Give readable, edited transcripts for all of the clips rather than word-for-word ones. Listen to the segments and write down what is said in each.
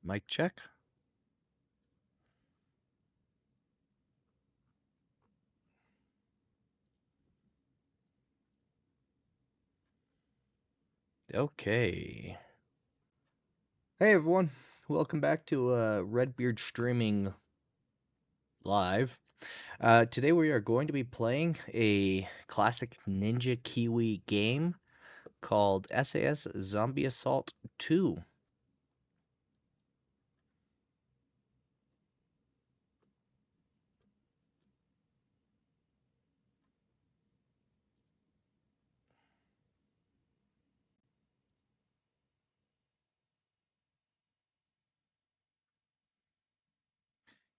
Mic check. Okay. Hey everyone, welcome back to Redbeard Streaming Live. Today we are going to be playing a classic Ninja Kiwi game called SAS Zombie Assault 2.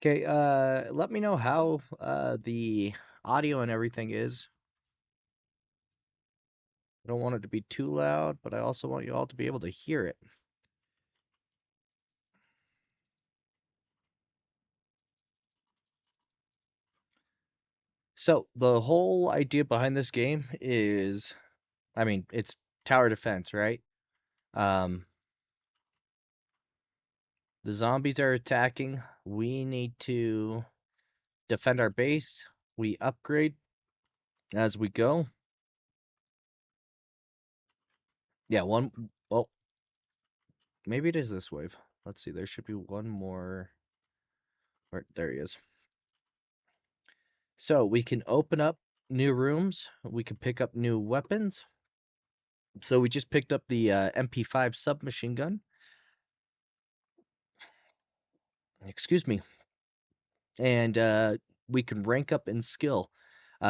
Okay, let me know how the audio and everything is. I don't want it to be too loud, but I also want you all to be able to hear it. So, the whole idea behind this game is, it's tower defense, right? Um, the zombies are attacking. We need to defend our base. We upgrade as we go. Yeah, well, maybe it is this wave. Let's see, there should be one more. Right, there he is. So we can open up new rooms. We can pick up new weapons. So we just picked up the MP5 submachine gun. Excuse me. And we can rank up in skill.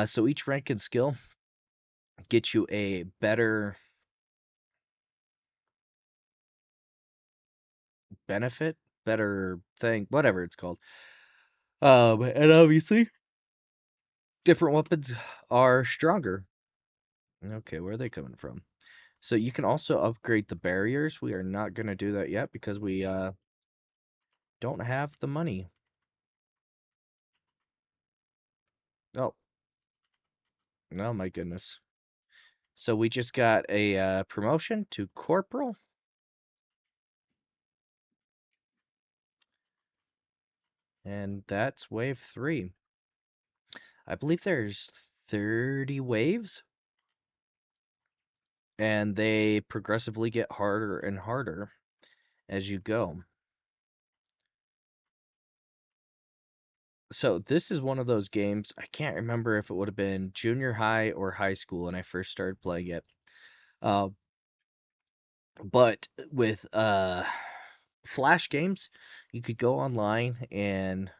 So each rank in skill gets you a better benefit, better thing, whatever it's called. And obviously, different weapons are stronger. Okay, where are they coming from? So you can also upgrade the barriers. We are not going to do that yet because we don't have the money. Oh, oh my goodness. So we just got a promotion to corporal, and that's wave 3. I believe there's 30 waves, and they progressively get harder and harder as you go. So this is one of those games, I can't remember if it would have been junior high or high school when I first started playing it. Uh, but with Flash games, you could go online and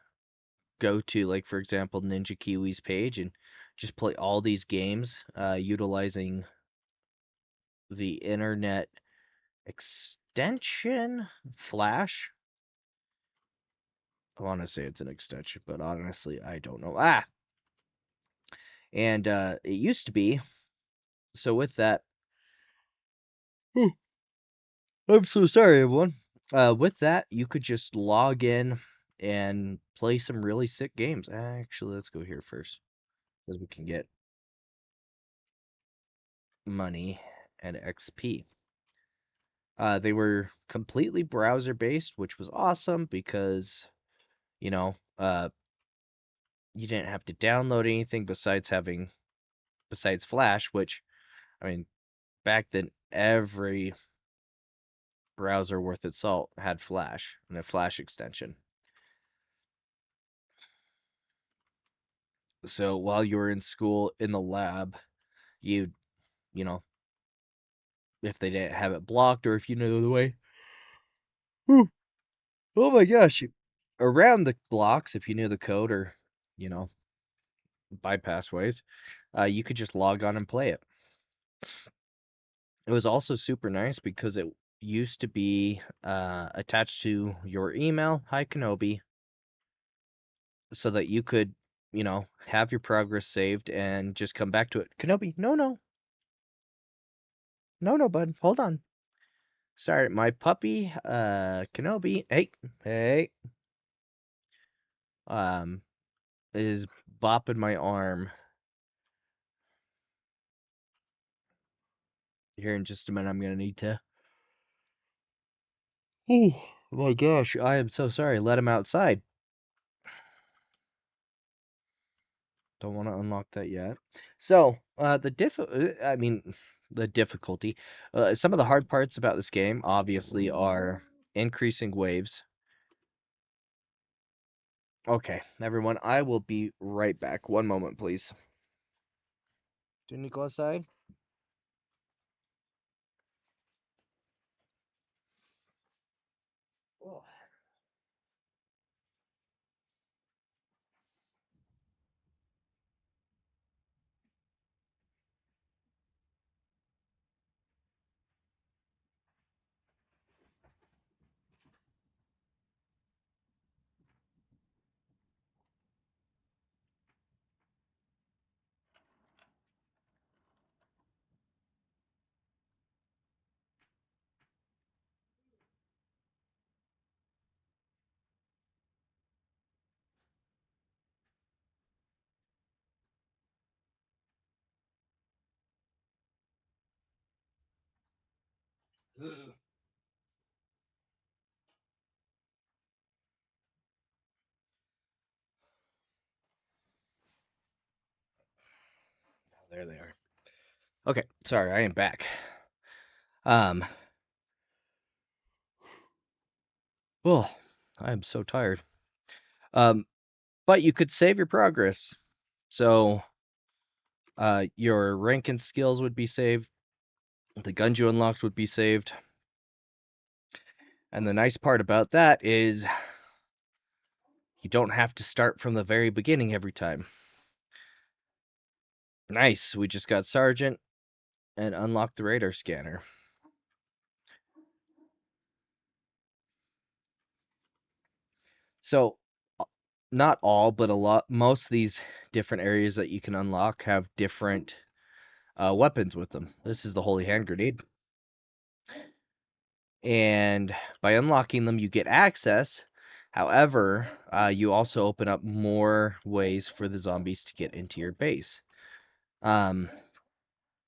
go to, like, for example, Ninja Kiwi's page and just play all these games utilizing the internet extension Flash. I want to say it's an extension, but honestly, I don't know. And it used to be. So with that, I'm so sorry, everyone. With that, you could just log in and play some really sick games. Actually, let's go here first because we can get money and XP. They were completely browser based, which was awesome because, you know, you didn't have to download anything besides Flash, which, I mean, back then every browser worth its salt had Flash and a Flash extension. So while you were in school in the lab, you you know, if they didn't have it blocked or if you knew the way. Whew. Oh my gosh. Around the blocks, if you knew the code or, you know, bypass ways, you could just log on and play it. It was also super nice because it used to be attached to your email, Hi Kenobi, so that you could, have your progress saved and just come back to it. Kenobi, no, no, no, no, bud, hold on. Sorry, my puppy, Kenobi, hey, hey, um, is bopping my arm. Here in just a minute, I'm gonna need to. Ooh. Oh my gosh, I am so sorry. Let him outside. Don't want to unlock that yet. So, I mean, the difficulty. Some of the hard parts about this game, obviously, are increasing waves. Okay, everyone, I will be right back. One moment, please. Didn't you go outside? Oh, there they are. Okay, sorry, I am back. Um, oh, I am so tired. Um, but you could save your progress. So, your rank and skills would be saved. The guns you unlocked would be saved. And the nice part about that is you don't have to start from the very beginning every time. Nice, we just got Sergeant and unlocked the radar scanner. So, not all, but a lot, most of these different areas that you can unlock have different weapons with them. This is the Holy Hand Grenade. And by unlocking them, you get access. However, you also open up more ways for the zombies to get into your base. Um,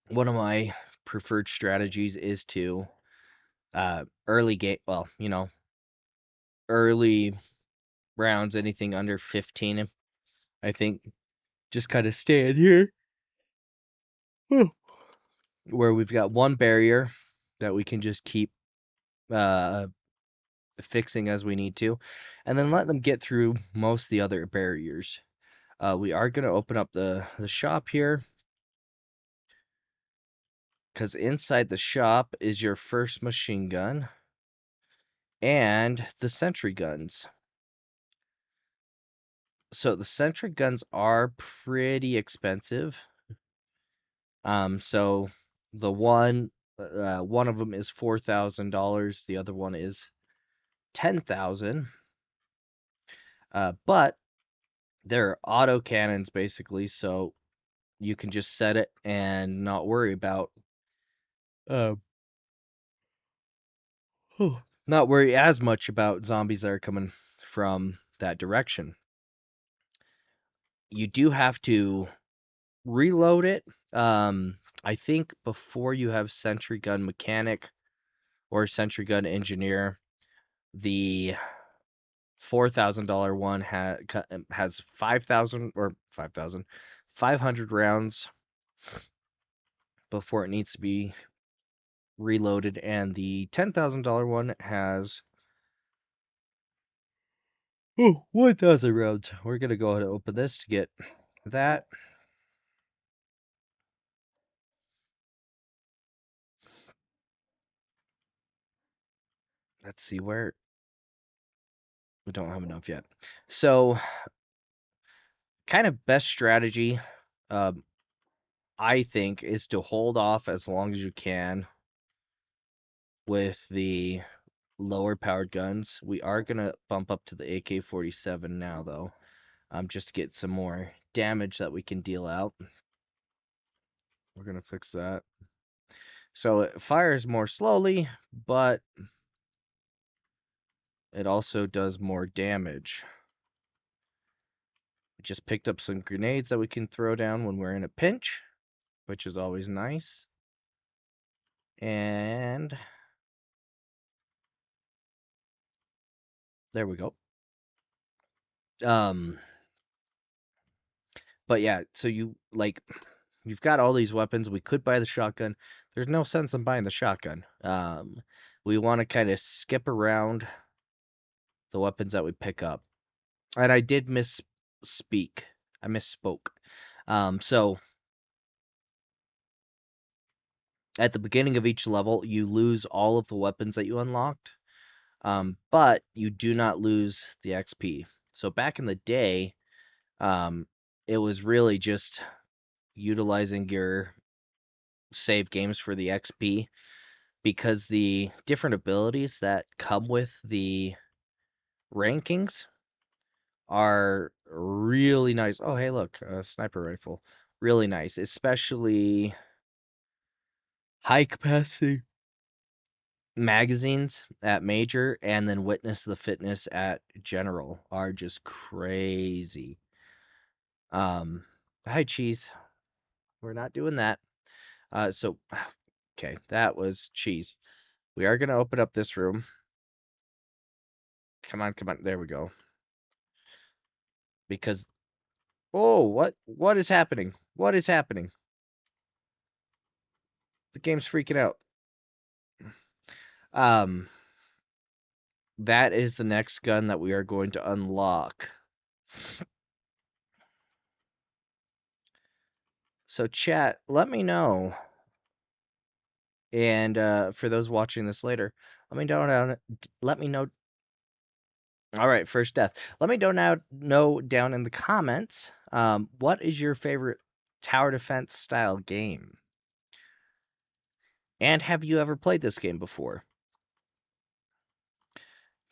one of my preferred strategies is to early game, well, early rounds, anything under 15, I think, just kind of stay in here where we've got one barrier that we can just keep uh, fixing as we need to, and then let them get through most of the other barriers. We are going to open up the shop here because inside the shop is your first machine gun and the sentry guns. So the sentry guns are pretty expensive. So the one of them is $4,000, the other one is 10,000. But they're auto cannons basically, so you can just set it and not worry about uh not worry as much about zombies that are coming from that direction. You do have to reload it. I think before you have sentry gun mechanic or sentry gun engineer, the $4,000 one has 5,000 or 5,500 rounds before it needs to be reloaded, and the $10,000 one has 1,000 rounds. We're gonna go ahead and open this to get that. Let's see where we don't have enough yet. So, kind of best strategy, um, I think, is to hold off as long as you can with the lower powered guns. We are gonna bump up to the AK-47 now, though, just to get some more damage that we can deal out. We're gonna fix that. So it fires more slowly, but it also does more damage. We just picked up some grenades that we can throw down when we're in a pinch, which is always nice. And There we go. Um, but yeah, so you've got all these weapons. We could buy the shotgun. There's no sense in buying the shotgun. We want to kind of skip around the weapons that we pick up. And I did misspeak. I misspoke. So at the beginning of each level, you lose all of the weapons that you unlocked, but you do not lose the XP. So back in the day, um, it was really just utilizing your save games for the XP because the different abilities that come with the rankings are really nice. Oh, hey, look, a sniper rifle. Really nice, especially high capacity magazines at major and then witness the fitness at general are just crazy. Um, Hi, cheese. We're not doing that. So okay, that was cheese. We are gonna open up this room. Come on, come on. There we go. Because oh, what is happening? What is happening? The game's freaking out. Um, that is the next gun that we are going to unlock. So chat, let me know. And for those watching this later, let me know. All right, first death. Let me know down in the comments. What is your favorite tower defense style game? And have you ever played this game before?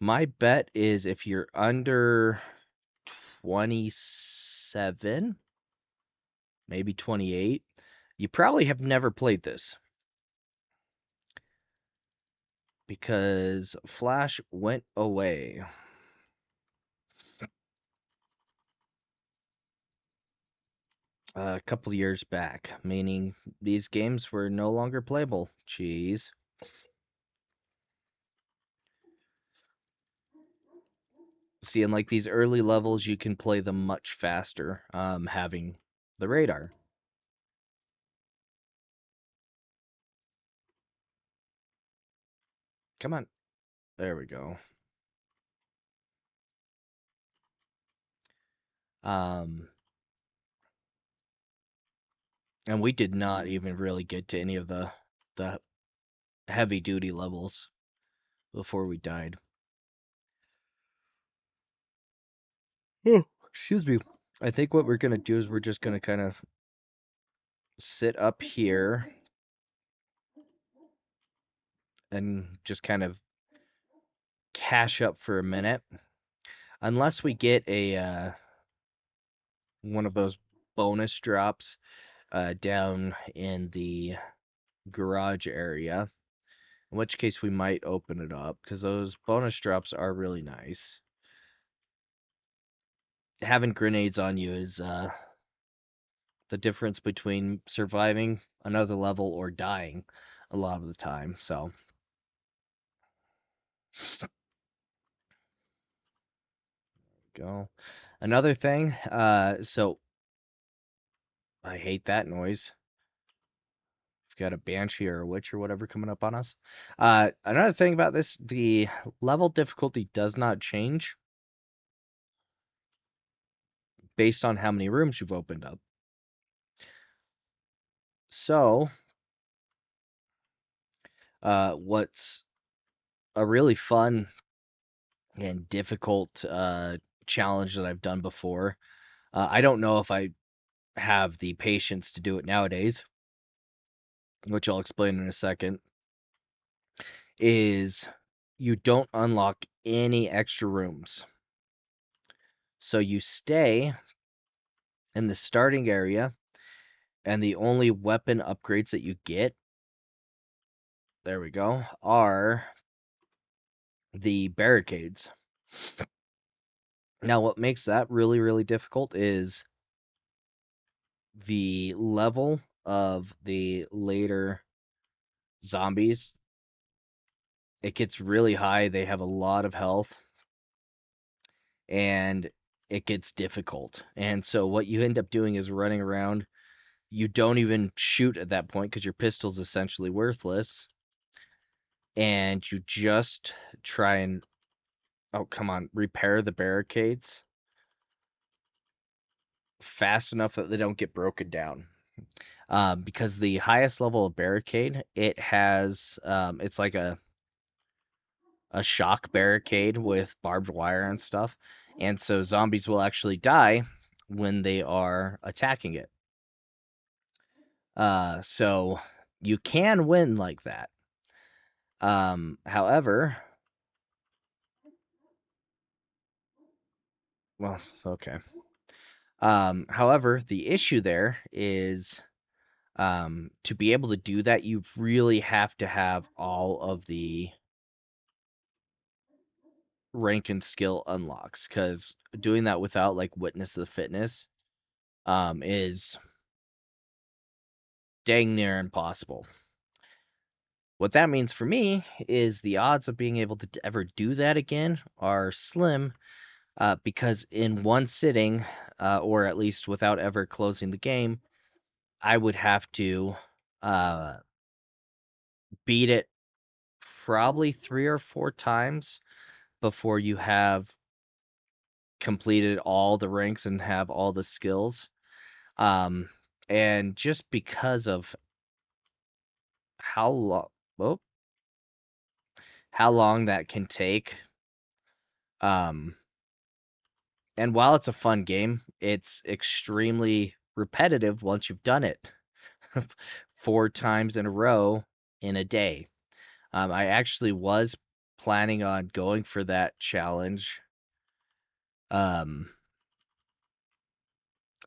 My bet is if you're under 27, maybe 28, you probably have never played this because Flash went away a couple years back, meaning these games were no longer playable. Jeez. See, in like these early levels, you can play them much faster, having the radar. Come on. There we go. Um, and we did not even really get to any of the heavy duty levels before we died. Oh, excuse me. I think what we're gonna do is we're just gonna kind of sit up here and just kind of cash up for a minute, unless we get a one of those bonus drops down in the garage area. In which case we might open it up because those bonus drops are really nice. Having grenades on you is the difference between surviving another level or dying a lot of the time. So go. Another thing, so I hate that noise. We've got a banshee or a witch or whatever coming up on us. Another thing about this, the level difficulty does not change based on how many rooms you've opened up. So, what's a really fun and difficult challenge that I've done before. I don't know if I have the patience to do it nowadays, which I'll explain in a second, is you don't unlock any extra rooms. So you stay in the starting area, and the only weapon upgrades that you get, there we go, are the barricades. Now, what makes that really, really difficult is the level of the later zombies. It gets really high. They have a lot of health. and it gets difficult. And so what you end up doing is running around. You don't even shoot at that point because your pistol's essentially worthless, and you just try and, oh, come on, repair the barricades fast enough that they don't get broken down. Because the highest level of barricade, it has, it's like a shock barricade with barbed wire and stuff. And so zombies will actually die when they are attacking it. So you can win like that. However, well, okay. However, the issue there is, to be able to do that, you really have to have all of the rank and skill unlocks, because doing that without like Witness of the Fitness is dang near impossible. What that means for me is the odds of being able to ever do that again are slim, because in one sitting, or at least without ever closing the game, I would have to uh, beat it probably 3 or 4 times before you have completed all the ranks and have all the skills. Um, and just because of how long, well, how long that can take, um, and while it's a fun game, it's extremely repetitive once you've done it 4 times in a row in a day. I actually was planning on going for that challenge um,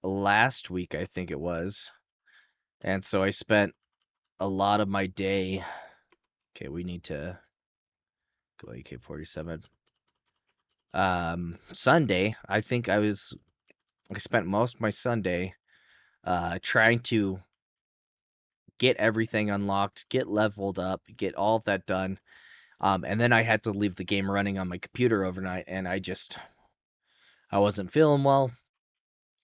last week, I think it was. And so I spent a lot of my day. Okay, we need to go AK-47. Sunday, I spent most of my Sunday trying to get everything unlocked, get leveled up, get all of that done. And then I had to leave the game running on my computer overnight, and I wasn't feeling well.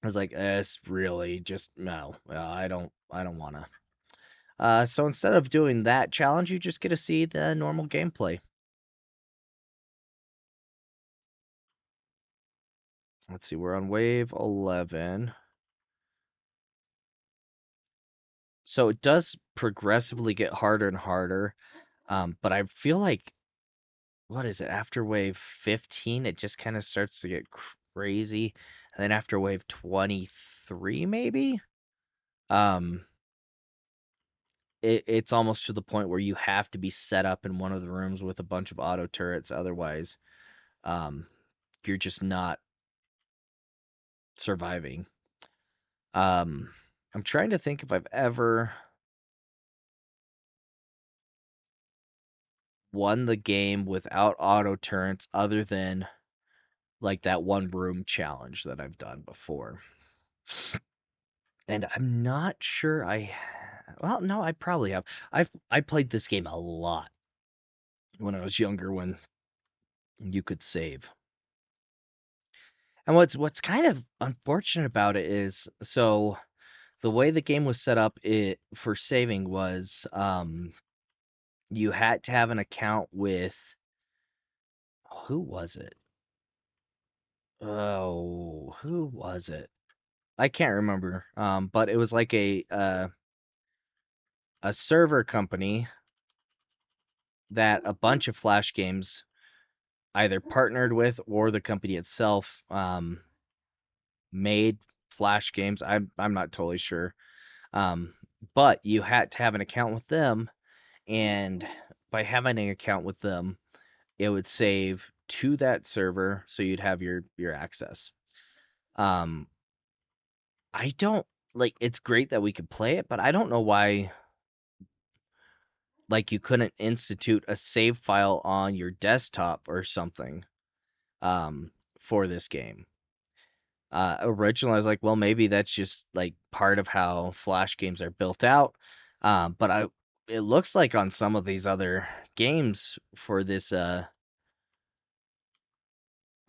I was like, it's really just no, I don't wanna. So instead of doing that challenge, you just get to see the normal gameplay. Let's see, we're on wave 11. So it does progressively get harder and harder. But I feel like, what is it, after wave 15, it just kind of starts to get crazy. And then after wave 23, maybe, um, it's almost to the point where you have to be set up in one of the rooms with a bunch of auto turrets. Otherwise, um, you're just not surviving. Um, I'm trying to think if I've ever won the game without auto turrets other than like that one room challenge that I've done before. And I'm not sure well, no, I probably have. I played this game a lot when I was younger when you could save. And what's kind of unfortunate about it is, so the way the game was set up it for saving was, you had to have an account with, who was it? Oh, who was it? I can't remember. But it was like a server company that a bunch of Flash games either partnered with, or the company itself made Flash games. I'm not totally sure. Um, but you had to have an account with them, and by having an account with them, it would save to that server, so you'd have your access. Um, I don't like. It's great that we could play it, but I don't know why like you couldn't institute a save file on your desktop or something um for this game. Originally I was like, well, maybe that's just like part of how Flash games are built out. But it looks like on some of these other games for this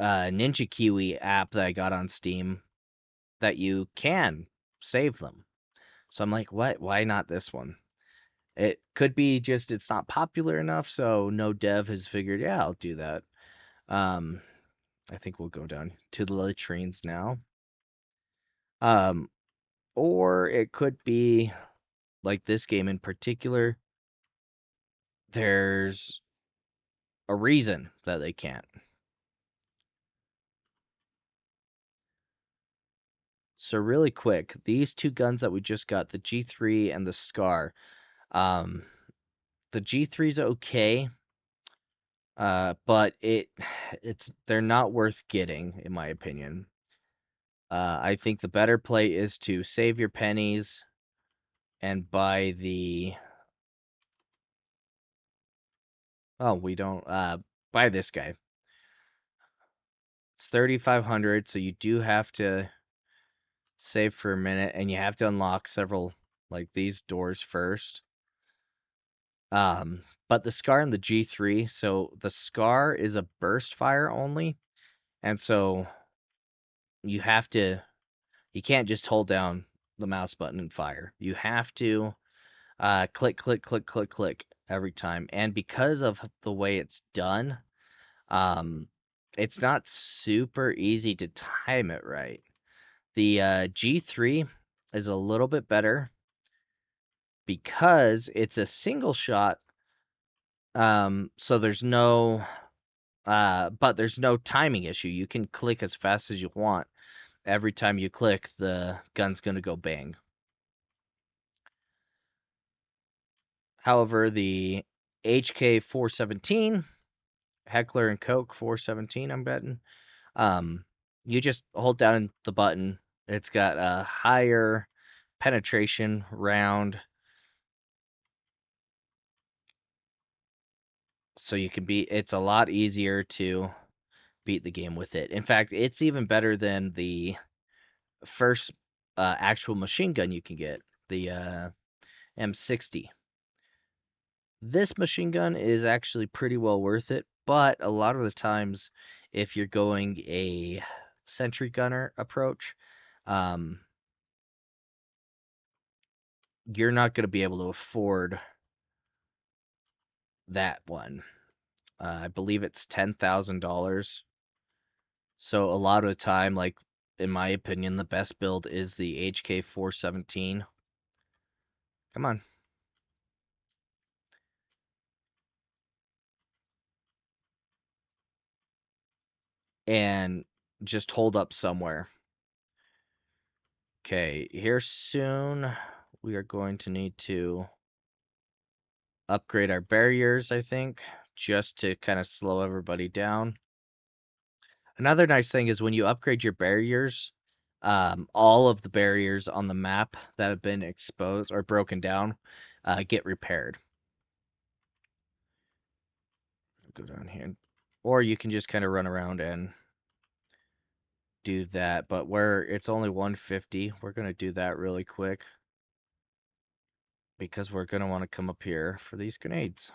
Ninja Kiwi app that I got on Steam that you can save them. So I'm like, what? Why not this one? It could be just it's not popular enough, so no dev has figured, yeah, I'll do that. Um, I think we'll go down to the latrines now. Um, or it could be like this game in particular, there's a reason that they can't. So really quick, these two guns that we just got, the G3 and the Scar. Um, the G3 is okay, but it's they're not worth getting in my opinion. I think the better play is to save your pennies and buy the we don't buy this guy. It's 3,500, so you do have to save for a minute and you have to unlock several like these doors first. But the Scar and the G3, so the Scar is a burst fire only, and so you have to you can't just hold down the mouse button and fire. You have to click, click, click, click, click every time. And because of the way it's done, um, it's not super easy to time it right. The G3 is a little bit better because it's a single shot. So there's no timing issue. You can click as fast as you want. Every time you click, the gun's gonna go bang. However, the HK 417, Heckler and Koch 417, I'm betting. Um, you just hold down the button. It's got a higher penetration round, so it's a lot easier to beat the game with it. In fact, it's even better than the first actual machine gun you can get, the M60. This machine gun is actually pretty well worth it, but a lot of the times, if you're going a sentry gunner approach, um, you're not going to be able to afford that one. I believe it's $10,000. So a lot of the time, like in my opinion, the best build is the HK 417. Come on. And just hold up somewhere. Okay, here soon we are going to need to upgrade our barriers, I think, just to kind of slow everybody down. Another nice thing is when you upgrade your barriers, all of the barriers on the map that have been exposed or broken down get repaired. Go down here. Or you can just kind of run around and do that. But where it's only 150, we're going to do that really quick because we're going to want to come up here for these grenades.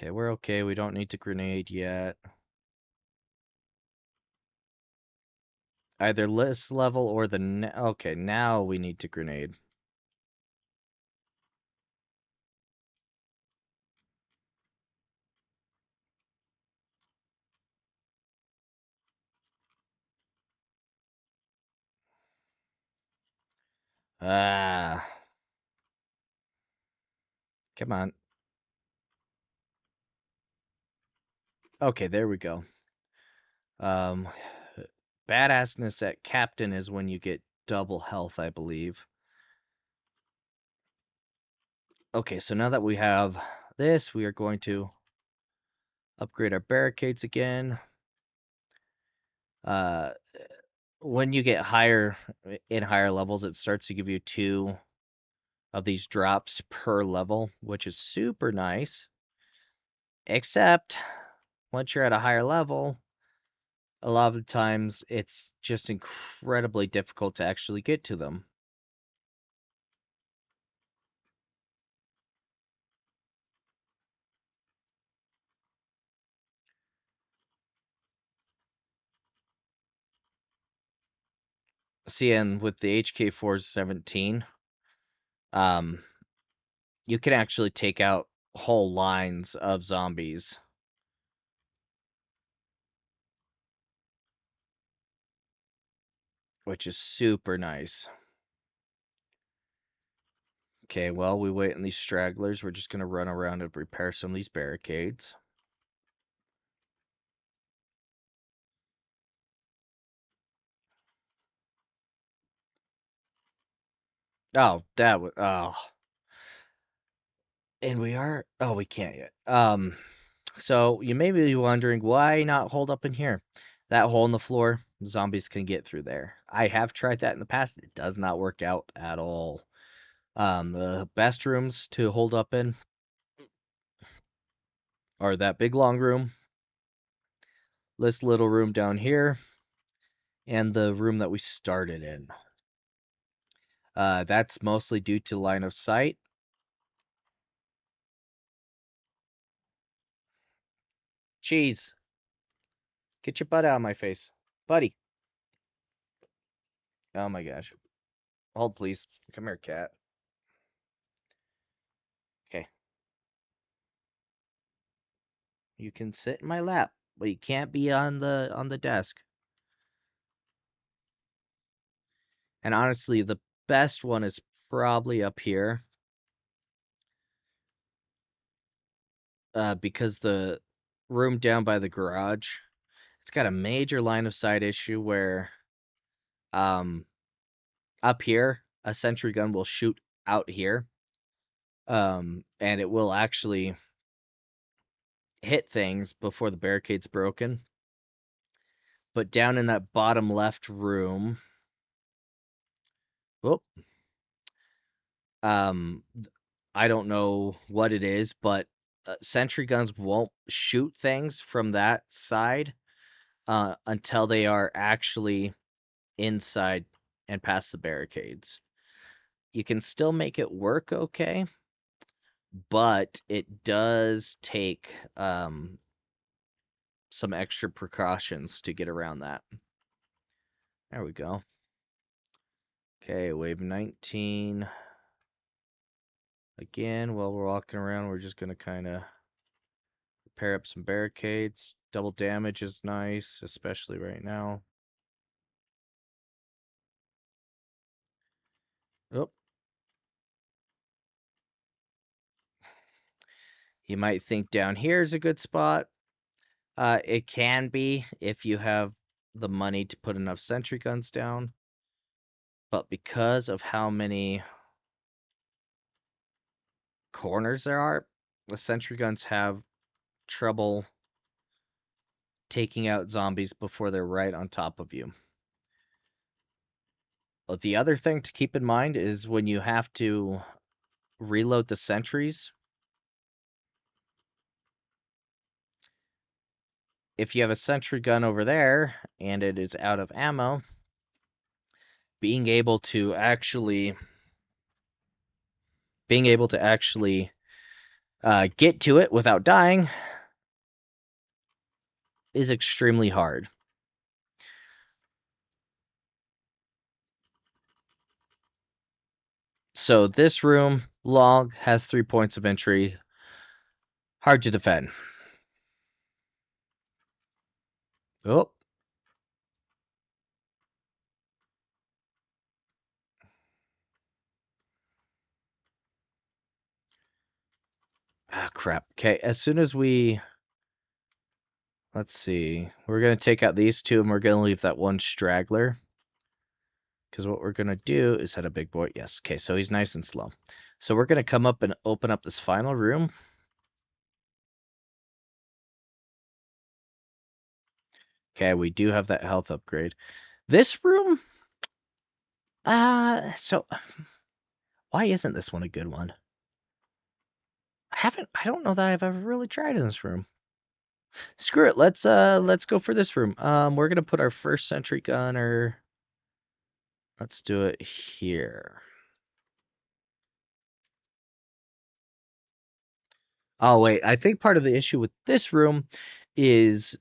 Okay, we're okay. We don't need to grenade yet. Either this level or okay, now we need to grenade. Ah, come on. Okay, there we go. Um, badassness at captain is when you get double health, I believe. Okay, so now that we have this, we are going to upgrade our barricades again. Uh, when you get higher in higher levels, it starts to give you 2 of these drops per level, which is super nice. Except once you're at a higher level, a lot of the times it's just incredibly difficult to actually get to them. See, and with the HK417, um, you can actually take out whole lines of zombies, which is super nice. Okay, well, we wait on these stragglers. We're just gonna run around and repair some of these barricades. Oh, and we can't yet. So you may be wondering why not hold up in here? That hole in the floor, zombies can get through there. I have tried that in the past. It does not work out at all. The best rooms to hold up in are that big long room, this little room down here, and the room that we started in. That's mostly due to line of sight. Cheese, get your butt out of my face. Buddy. Oh my gosh. Hold, please. Come here, cat. Okay. You can sit in my lap, but you can't be on the desk. And honestly, the best one is probably up here, because the room down by the garage, it's got a major line of sight issue where, um, up here, a sentry gun will shoot out here, and it will actually hit things before the barricade's broken. But down in that bottom left room, whoop, um, I don't know what it is, but sentry guns won't shoot things from that side until they are actually inside and past the barricades. You can still make it work okay, but it does take some extra precautions to get around that. There we go. Okay, wave 19. Again, while we're walking around, we're just going to kind of repair up some barricades. Double damage is nice, especially right now. Oh, you might think down here is a good spot. It can be if you have the money to put enough sentry guns down, but because of how many corners there are, the sentry guns have trouble taking out zombies before they're right on top of you. But the other thing to keep in mind is when you have to reload the sentries, if you have a sentry gun over there and it is out of ammo, being able to actually get to it without dying is extremely hard. So this room, long, has 3 points of entry. Hard to defend. Oh. Ah, crap. Okay, as soon as let's see. We're going to take out these two and we're going to leave that one straggler. Because what we're going to do is hit a big boy. Yes, okay, so he's nice and slow. So we're going to come up and open up this final room. Okay, we do have that health upgrade. This room, so why isn't this one a good one? I don't know that I've ever really tried in this room. Screw it, let's go for this room. We're gonna put our first sentry gunner. Let's do it here. Oh wait, I think part of the issue with this room is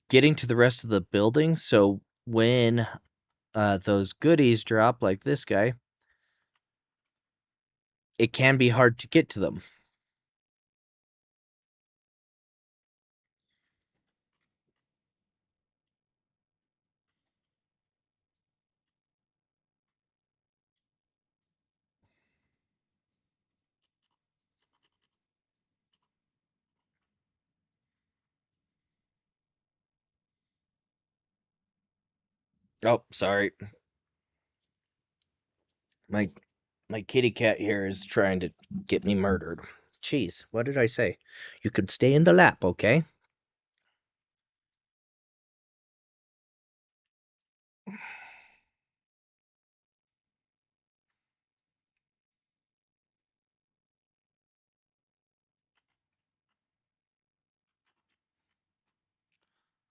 getting to the rest of the building. So when those goodies drop, like this guy, it can be hard to get to them. Oh, sorry. My my kitty cat here is trying to get me murdered. Jeez, what did I say? You could stay in the lap, okay?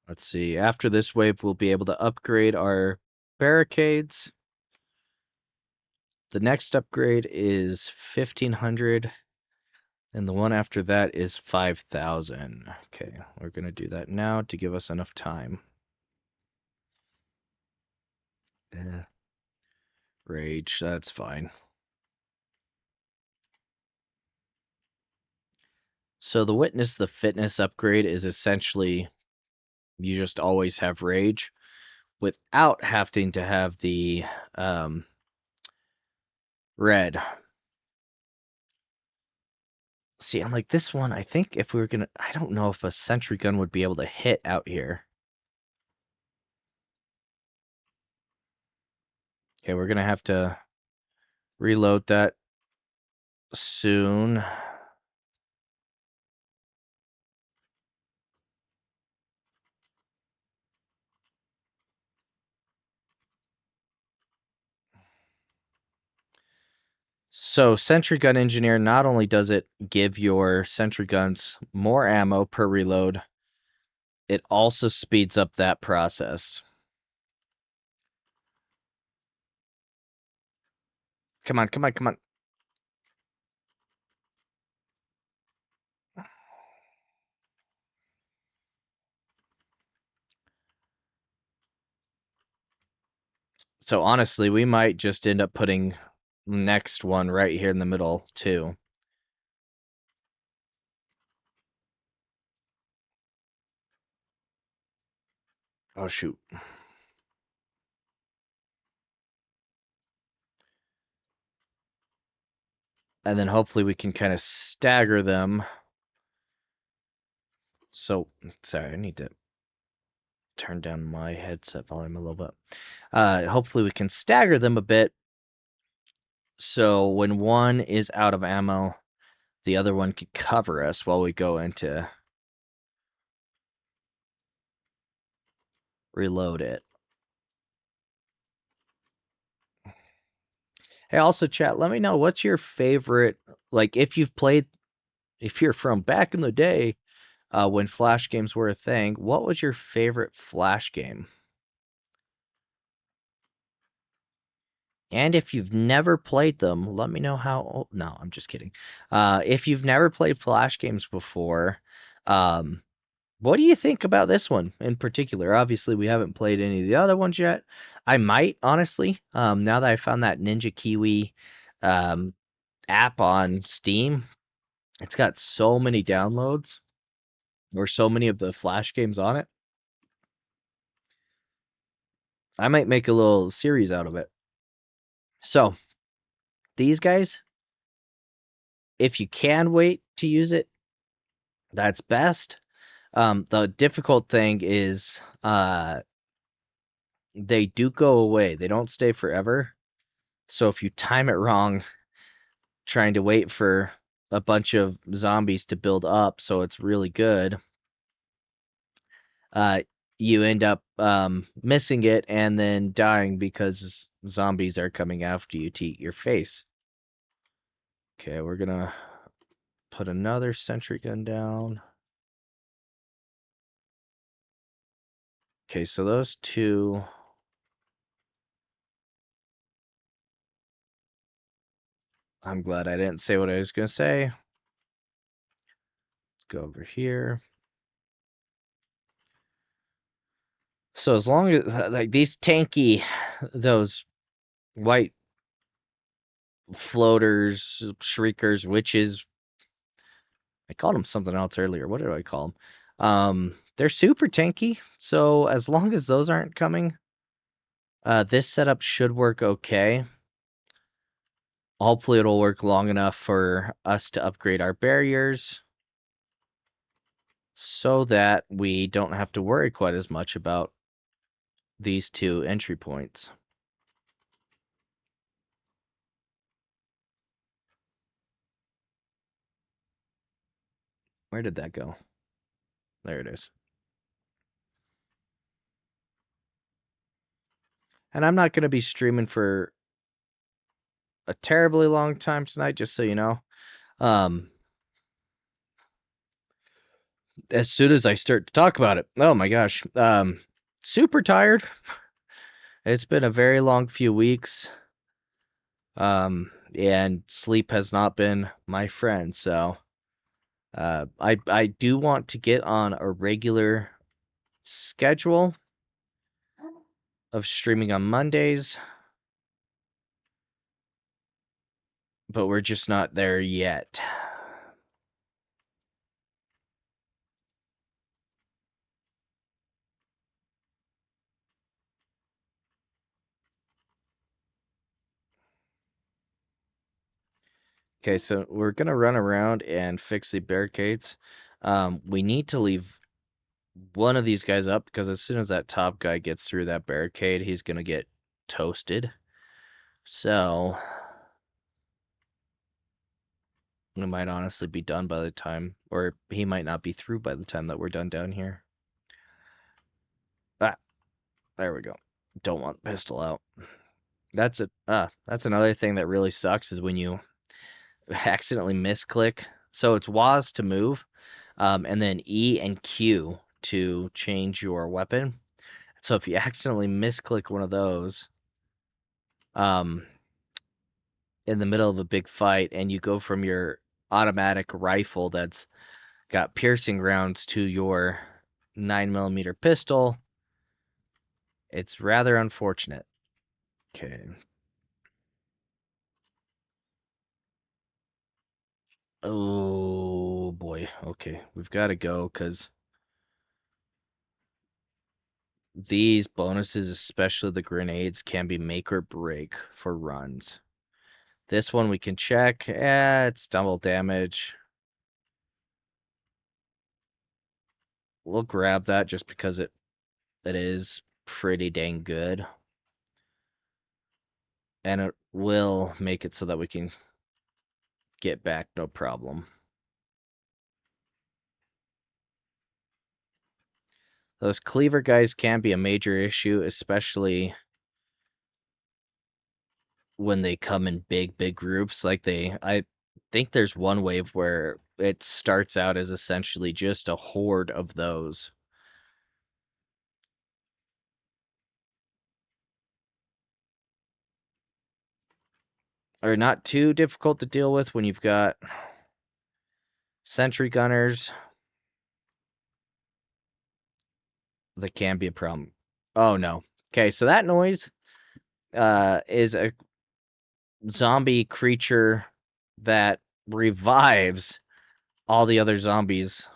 Let's see. After this wave, we'll be able to upgrade our barricades. The next upgrade is 1500, and the one after that is 5000. Okay, we're gonna do that now to give us enough time. Eh, rage, that's fine. So the witness the fitness upgrade is essentially you just always have rage without having to have the um, red. See, I'm like this one. I think if we were gonna, I don't know if a sentry gun would be able to hit out here. Okay, we're gonna have to reload that soon. So, sentry gun engineer, not only does it give your sentry guns more ammo per reload, it also speeds up that process. Come on, come on, come on. So honestly, we might just end up putting next one right here in the middle too. Oh shoot. And then hopefully we can kind of stagger them. So, sorry, I need to turn down my headset volume a little bit. Hopefully we can stagger them a bit. So when one is out of ammo, the other one can cover us while we go into reload it. Hey, also chat, let me know what's your favorite, like if you've played, if you're from back in the day, when Flash games were a thing, what was your favorite Flash game? And if you've never played them, let me know how. Oh, no, I'm just kidding. If you've never played Flash games before, um, what do you think about this one in particular? Obviously, we haven't played any of the other ones yet. I might, honestly, now that I found that Ninja Kiwi um, app on Steam, it's got so many downloads or so many of the Flash games on it. I might make a little series out of it. So, these guys, if you can wait to use it, that's best. The difficult thing is they do go away. They don't stay forever. So if you time it wrong, trying to wait for a bunch of zombies to build up so it's really good, uh, you end up missing it and then dying because zombies are coming after you to eat your face. Okay, we're gonna put another sentry gun down. Okay, so those two. I'm glad I didn't say what I was gonna say. Let's go over here. So as long as like these tanky those white floaters, shriekers, witches. I called them something else earlier. What did I call them? They're super tanky, so as long as those aren't coming, this setup should work okay. Hopefully it'll work long enough for us to upgrade our barriers so that we don't have to worry quite as much about these two entry points. Where did that go? There it is. And I'm not going to be streaming for a terribly long time tonight, just so you know. Um, as soon as I start to talk about it, oh my gosh, super tired. It's been a very long few weeks, and sleep has not been my friend. So, I do want to get on a regular schedule of streaming on Mondays, but we're just not there yet. Okay, so we're gonna run around and fix the barricades. We need to leave one of these guys up because as soon as that top guy gets through that barricade, he's gonna get toasted. So we might honestly be done by the time, or he might not be through by the time that we're done down here. Ah, there we go. Don't want pistol out. That's another thing that really sucks is when you accidentally misclick. So it's WAS to move, and then E and Q to change your weapon. So if you accidentally misclick one of those, um, in the middle of a big fight, and you go from your automatic rifle that's got piercing rounds to your 9mm pistol, it's rather unfortunate. Okay. Oh boy. Okay, we've got to go because these bonuses, especially the grenades, can be make or break for runs. This one we can check. It's double damage. We'll grab that just because it is pretty dang good. And it will make it so that we can get back no problem. Those cleaver guys can be a major issue, especially when they come in big groups. I think there's one wave where it starts out as essentially just a horde of those. Are not too difficult to deal with when you've got sentry gunners. That can be a problem. Oh no. Okay, so that noise is a zombie creature that revives all the other zombies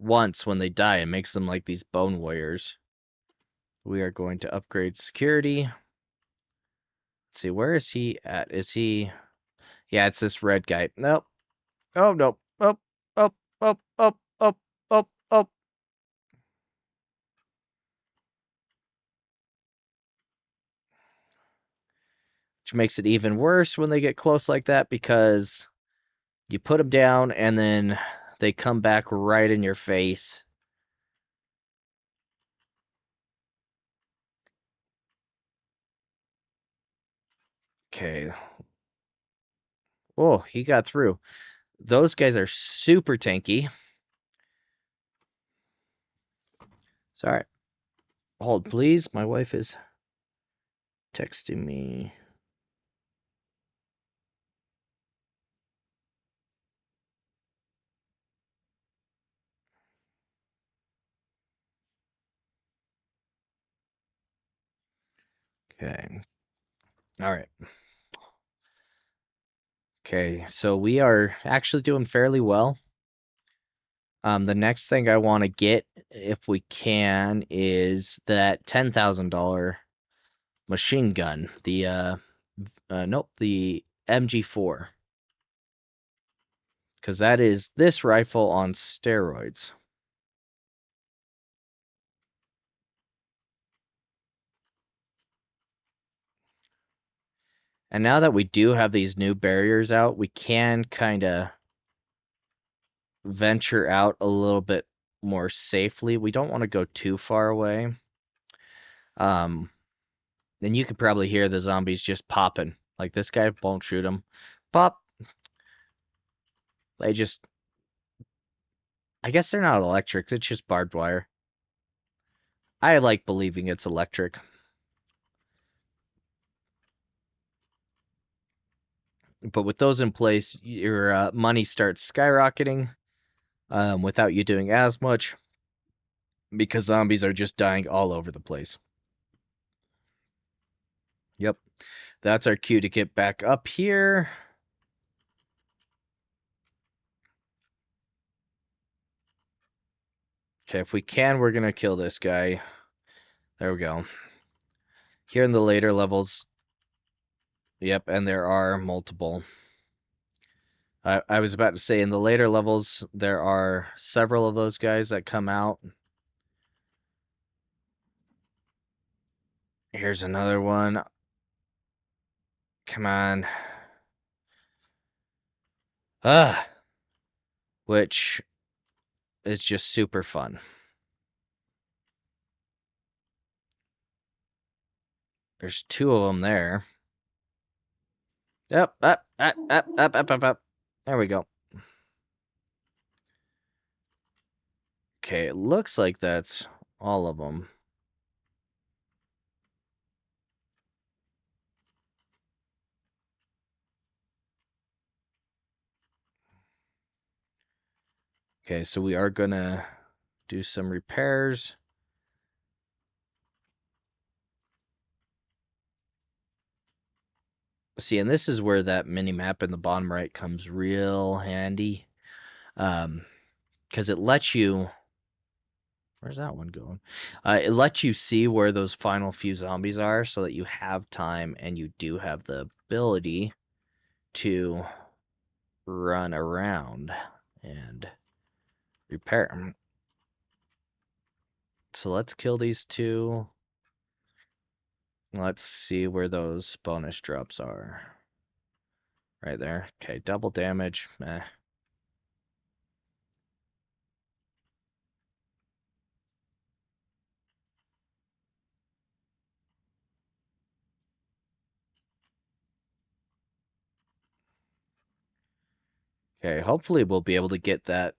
once when they die. It makes them like these bone warriors. We are going to upgrade security. Let's see, where is he at? Is he... Yeah, it's this red guy. Nope. Oh, nope. Oh, oh, oh, oh, oh, oh, oh. Which makes it even worse when they get close like that because you put them down and then they come back right in your face. Okay. Oh, he got through. Those guys are super tanky. Sorry. Hold, please. My wife is texting me. Okay. All right. Okay, so we are actually doing fairly well. The next thing I want to get, if we can, is that $10,000 machine gun. Nope, the MG4, because that is this rifle on steroids. And now that we do have these new barriers out, we can kind of venture out a little bit more safely. We don't want to go too far away. Um, and you could probably hear the zombies just popping. Like this guy won't shoot him. Pop. They just, I guess they're not electric. It's just barbed wire. I like believing it's electric. But with those in place, your money starts skyrocketing without you doing as much because zombies are just dying all over the place. Yep, that's our cue to get back up here. Okay, if we can, we're gonna kill this guy. There we go. Here in the later levels, yep, and there are multiple. I was about to say in the later levels, there are several of those guys that come out. Here's another one. Come on. Ah, which is just super fun. There's two of them there. Yep, up, up, up, up, up, up, up. There we go. Okay, it looks like that's all of them. Okay, so we are gonna do some repairs. See, and this is where that mini map in the bottom right comes real handy. Because it lets you. Where's that one going? It lets you see where those final few zombies are so that you have time and you do have the ability to run around and repair them. So let's kill these two. Let's see where those bonus drops are. Right there. Okay, double damage. Meh. Okay, hopefully we'll be able to get that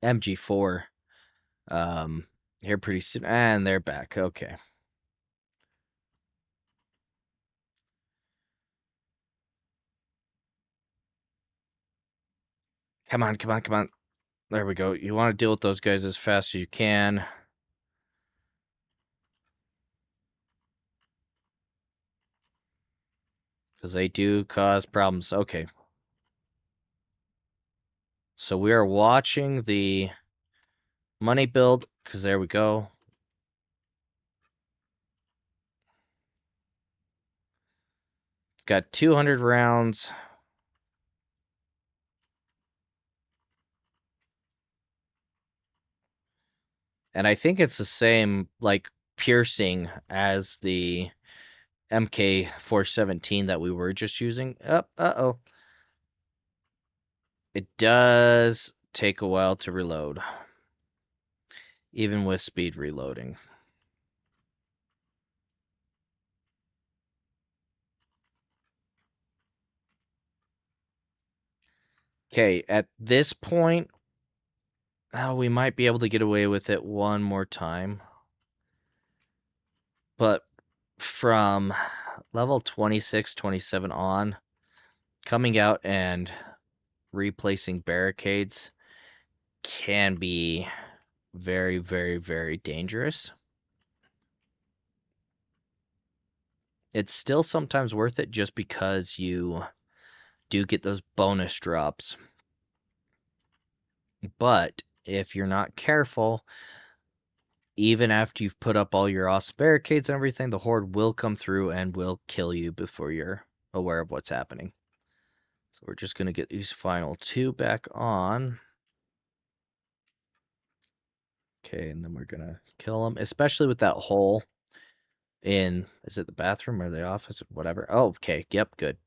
MG4 um, here pretty soon. And they're back. Okay. Come on, come on, come on. There we go. You want to deal with those guys as fast as you can. Because they do cause problems. Okay. So we are watching the money build. Because there we go. It's got 200 rounds. And I think it's the same, like, piercing as the MK417 that we were just using. Uh-oh. It does take a while to reload, even with speed reloading. Okay, at this point, we might be able to get away with it one more time. But from level 26, 27 on, coming out and replacing barricades can be very, very, very dangerous. It's still sometimes worth it just because you do get those bonus drops. But if you're not careful, even after you've put up all your awesome barricades and everything, the horde will come through and will kill you before you're aware of what's happening. So we're just going to get these final two back on. Okay, and then we're going to kill them, especially with that hole in, is it the bathroom or the office or whatever? Oh, okay, yep, good.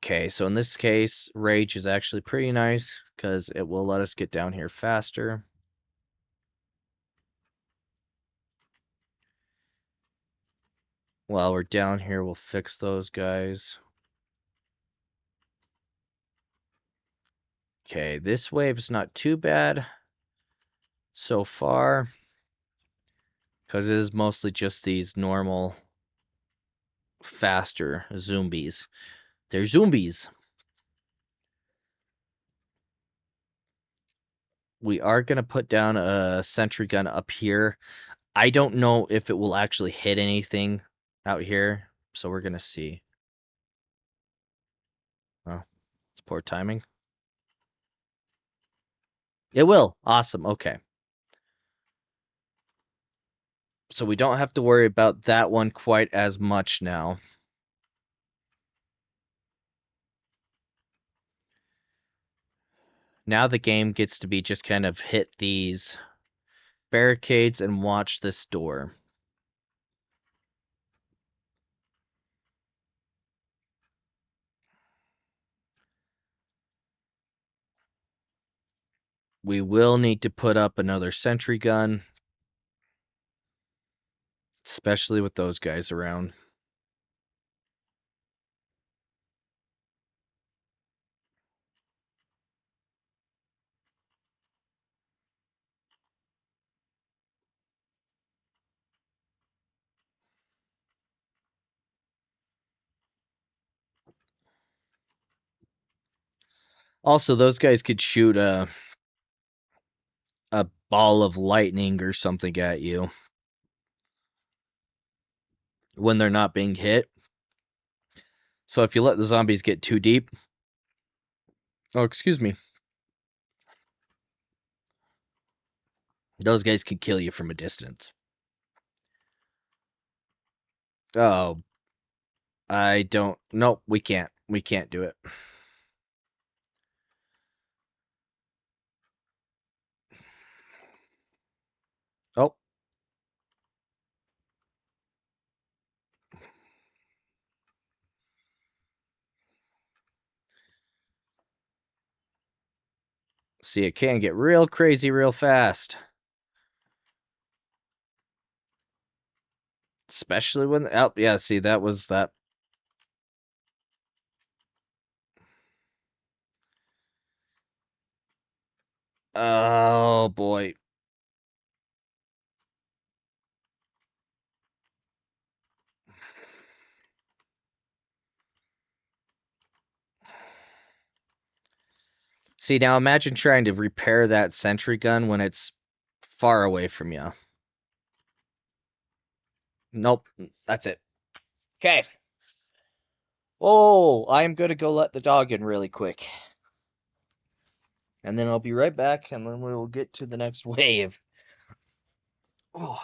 Okay, so in this case, rage is actually pretty nice because it will let us get down here faster. While we're down here, we'll fix those guys. Okay, this wave is not too bad so far because it is mostly just these normal, faster zombies. They're zombies. We are going to put down a sentry gun up here. I don't know if it will actually hit anything out here, so we're going to see. Well, it's poor timing. It will. Awesome. Okay. So we don't have to worry about that one quite as much now. Now the game gets to be just kind of hit these barricades and watch this door. We will need to put up another sentry gun, especially with those guys around. Also, those guys could shoot a ball of lightning or something at you when they're not being hit. So if you let the zombies get too deep, oh, excuse me, those guys can kill you from a distance. Oh, I don't. Nope, we can't. We can't do it. Oh, see, it can get real crazy real fast. Especially when, oh, yeah, see, that was that. Oh, boy. See, now imagine trying to repair that sentry gun when it's far away from you. Nope, that's it. Okay. Oh, I'm going to go let the dog in really quick. And then I'll be right back, and then we'll get to the next wave. Oh.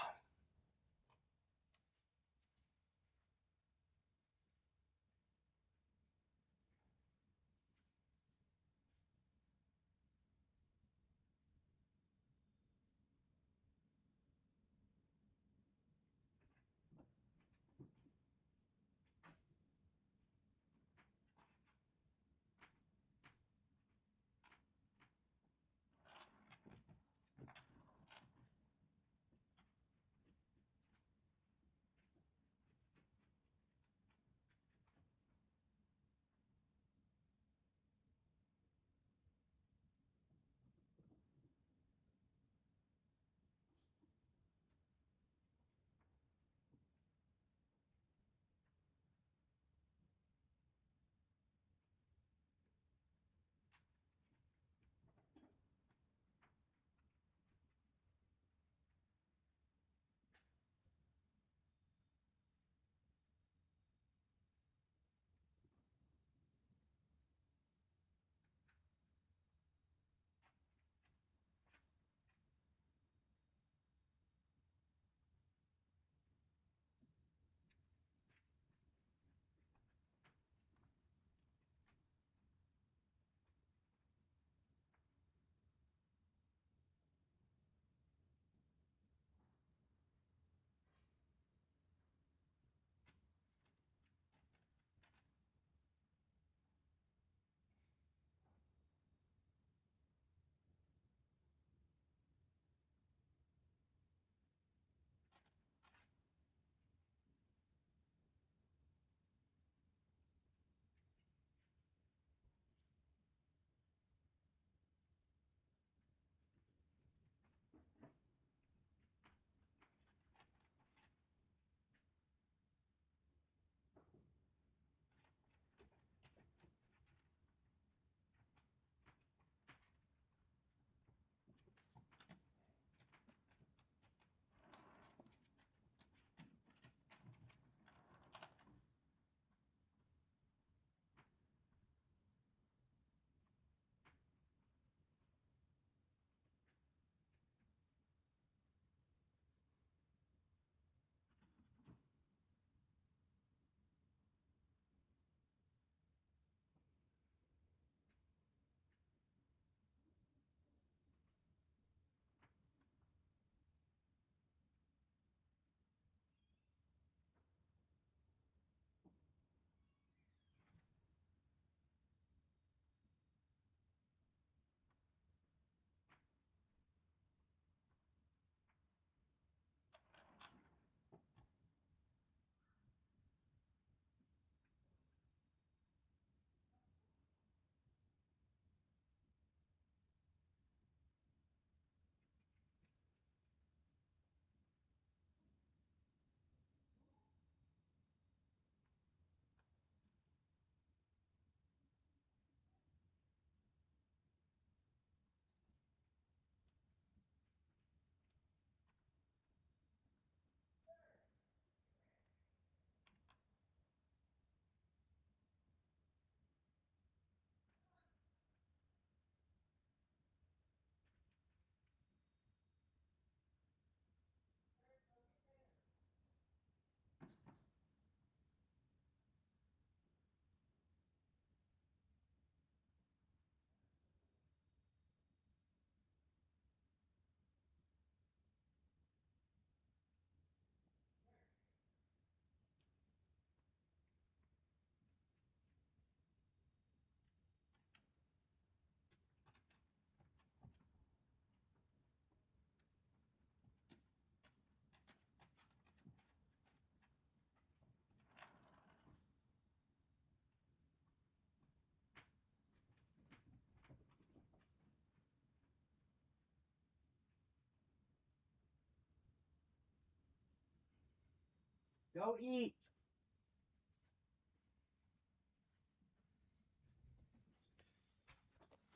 Go eat.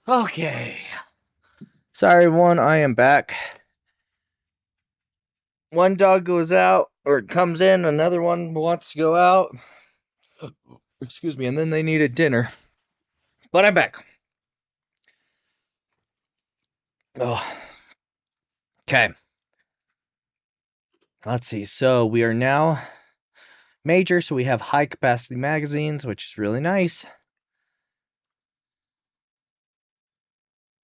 Okay. Sorry, everyone. I am back. One dog goes out or comes in, another one wants to go out. Excuse me, and then they needed dinner. But I'm back. Oh, okay. Let's see. So we are now major, so we have high capacity magazines, which is really nice.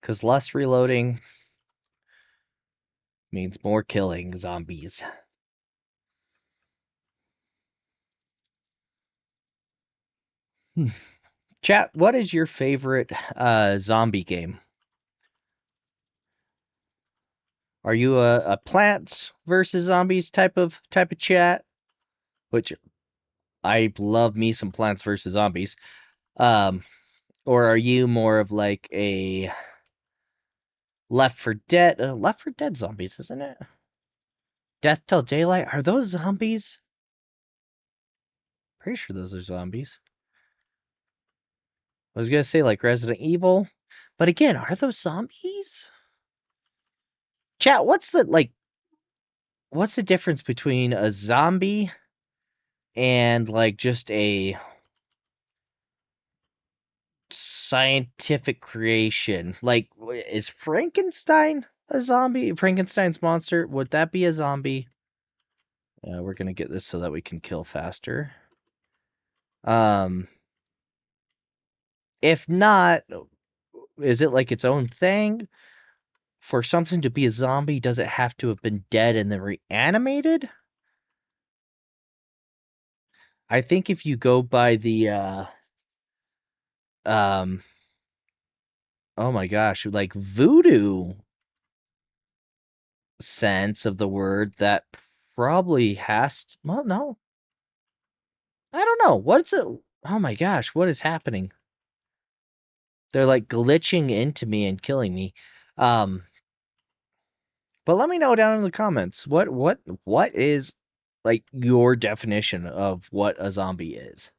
Because less reloading means more killing zombies. Chat, what is your favorite zombie game? Are you a plants versus zombies type of chat? Which I love me some plants versus zombies. Um, or are you more of like a Left for Dead? Left for Dead zombies, isn't it? Death Till Daylight? Are those zombies? Pretty sure those are zombies. I was gonna say like Resident Evil, but again, are those zombies? Chat, what's the difference between a zombie and like just a scientific creation? Like, is Frankenstein a zombie? Frankenstein's monster, would that be a zombie? We're gonna get this so that we can kill faster. Um, if not, is it like its own thing? For something to be a zombie, does it have to have been dead and then reanimated? I think if you go by the um oh my gosh, like voodoo sense of the word, that probably has to, well, no. I don't know. What's it? Oh my gosh, what is happening? They're like glitching into me and killing me. Um but let me know down in the comments what is like your definition of what a zombie is.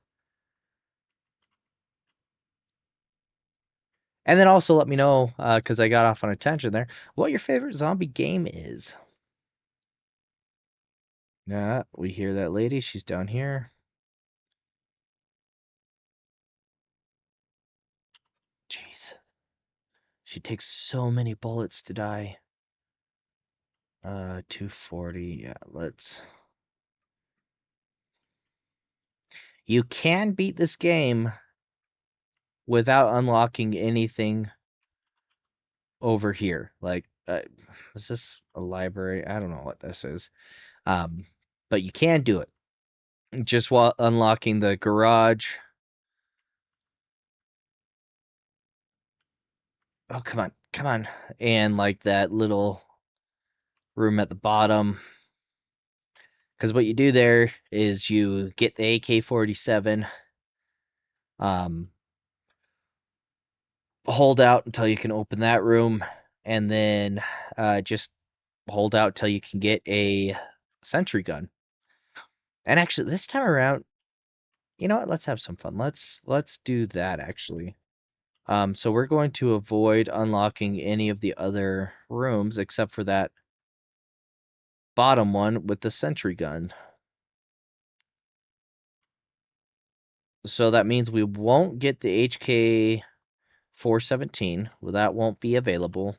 And then also let me know, because I got off on a tangent there, what your favorite zombie game is. Yeah, we hear that lady. She's down here. Jeez. She takes so many bullets to die. 240. Yeah, let's. You can beat this game without unlocking anything over here. Like, is this a library? I don't know what this is. Um, but you can do it just while unlocking the garage. Oh, come on, come on. And like that little room at the bottom. Because what you do there is you get the AK-47, um, hold out until you can open that room, and then just hold out till you can get a sentry gun. And actually, this time around, you know what? Let's have some fun. Let's do that actually. So we're going to avoid unlocking any of the other rooms except for that bottom one with the sentry gun. So that means we won't get the HK 417. Well, that won't be available.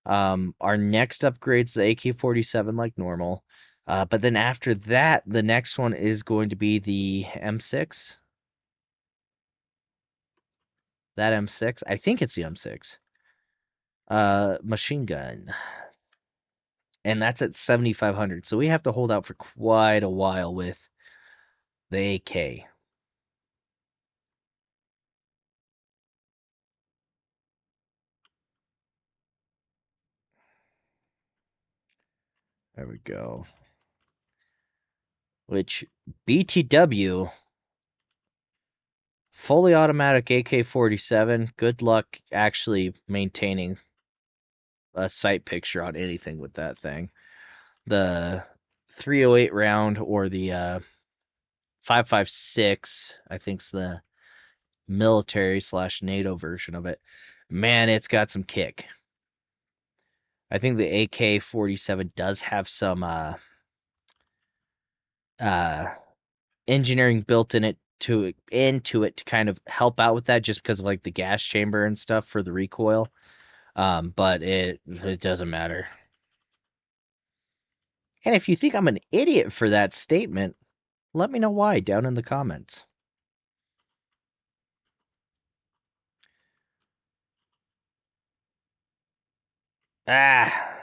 Our next upgrade's the AK-47 like normal. But then after that, the next one is going to be the M6. That M6, I think it's the M6. Machine gun. And that's at 7,500. So we have to hold out for quite a while with the AK. There we go. Which BTW, fully automatic AK-47. Good luck actually maintaining a sight picture on anything with that thing. The 308 round or the 5.56, I think's the military slash NATO version of it. Man, it's got some kick. I think the AK-47 does have some uh engineering built in it to into it to kind of help out with that, just because of like the gas chamber and stuff for the recoil. But it doesn't matter. And if you think I'm an idiot for that statement, let me know why down in the comments. Ah,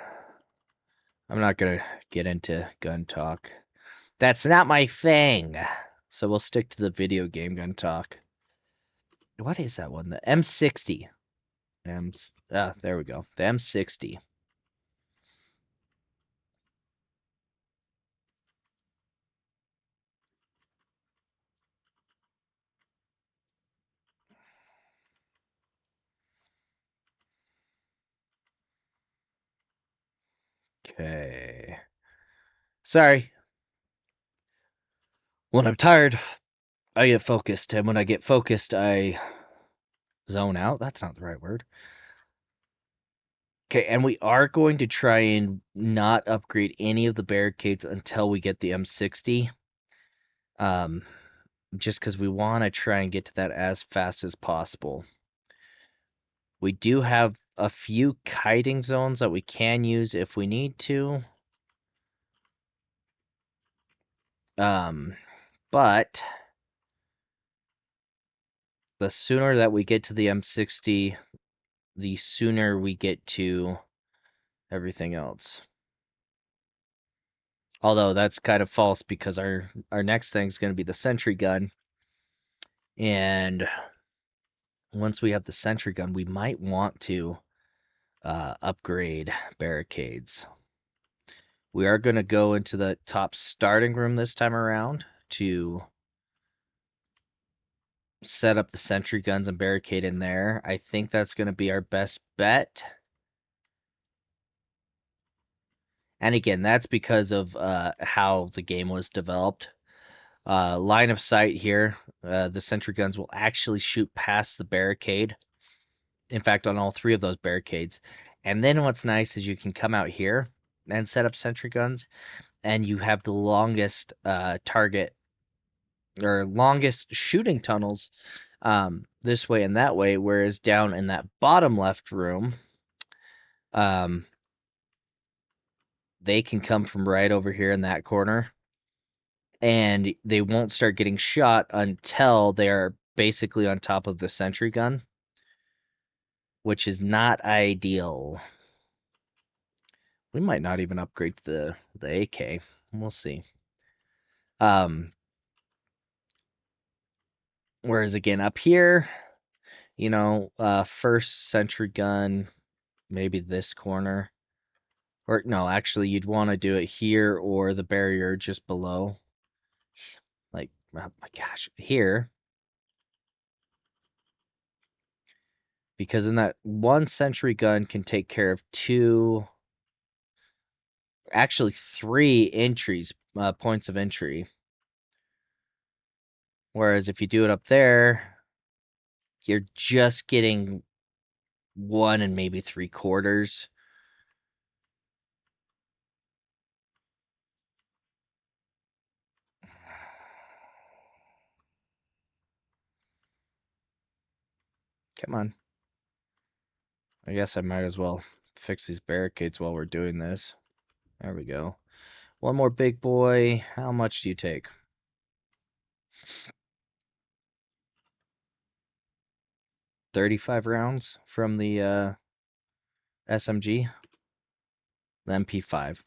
I'm not gonna get into gun talk. That's not my thing. So we'll stick to the video game gun talk. What is that one? The M60. There we go. The M60. Okay. Sorry. When I'm tired, I get focused, and when I get focused, I zone out. That's not the right word. Okay, and we are going to try and not upgrade any of the barricades until we get the M60. Um, just because we want to try and get to that as fast as possible. We do have a few kiting zones that we can use if we need to. But the sooner that we get to the M60, the sooner we get to everything else. Although that's kind of false, because our next thing is going to be the sentry gun. And once we have the sentry gun, we might want to upgrade barricades. We are going to go into the top starting room this time around to set up the sentry guns and barricade in there. I think that's going to be our best bet. And again, that's because of how the game was developed. Line of sight here, the sentry guns will actually shoot past the barricade. In fact, on all three of those barricades. And then what's nice is you can come out here and set up sentry guns, and you have the longest target or longest shooting tunnels this way and that way, whereas down in that bottom left room, um, they can come from right over here in that corner, and they won't start getting shot until they're basically on top of the sentry gun, which is not ideal. We might not even upgrade to the AK. We'll see. Um, Whereas again up here, first sentry gun, maybe this corner. Or no, actually you'd want to do it here or the barrier just below. Like, oh my gosh, here. Because in that one sentry gun can take care of two, actually three entries, points of entry. Whereas if you do it up there, you're just getting 1 3/4. Come on. I guess I might as well fix these barricades while we're doing this. There we go. One more big boy. How much do you take? 35 rounds from the SMG? The MP5.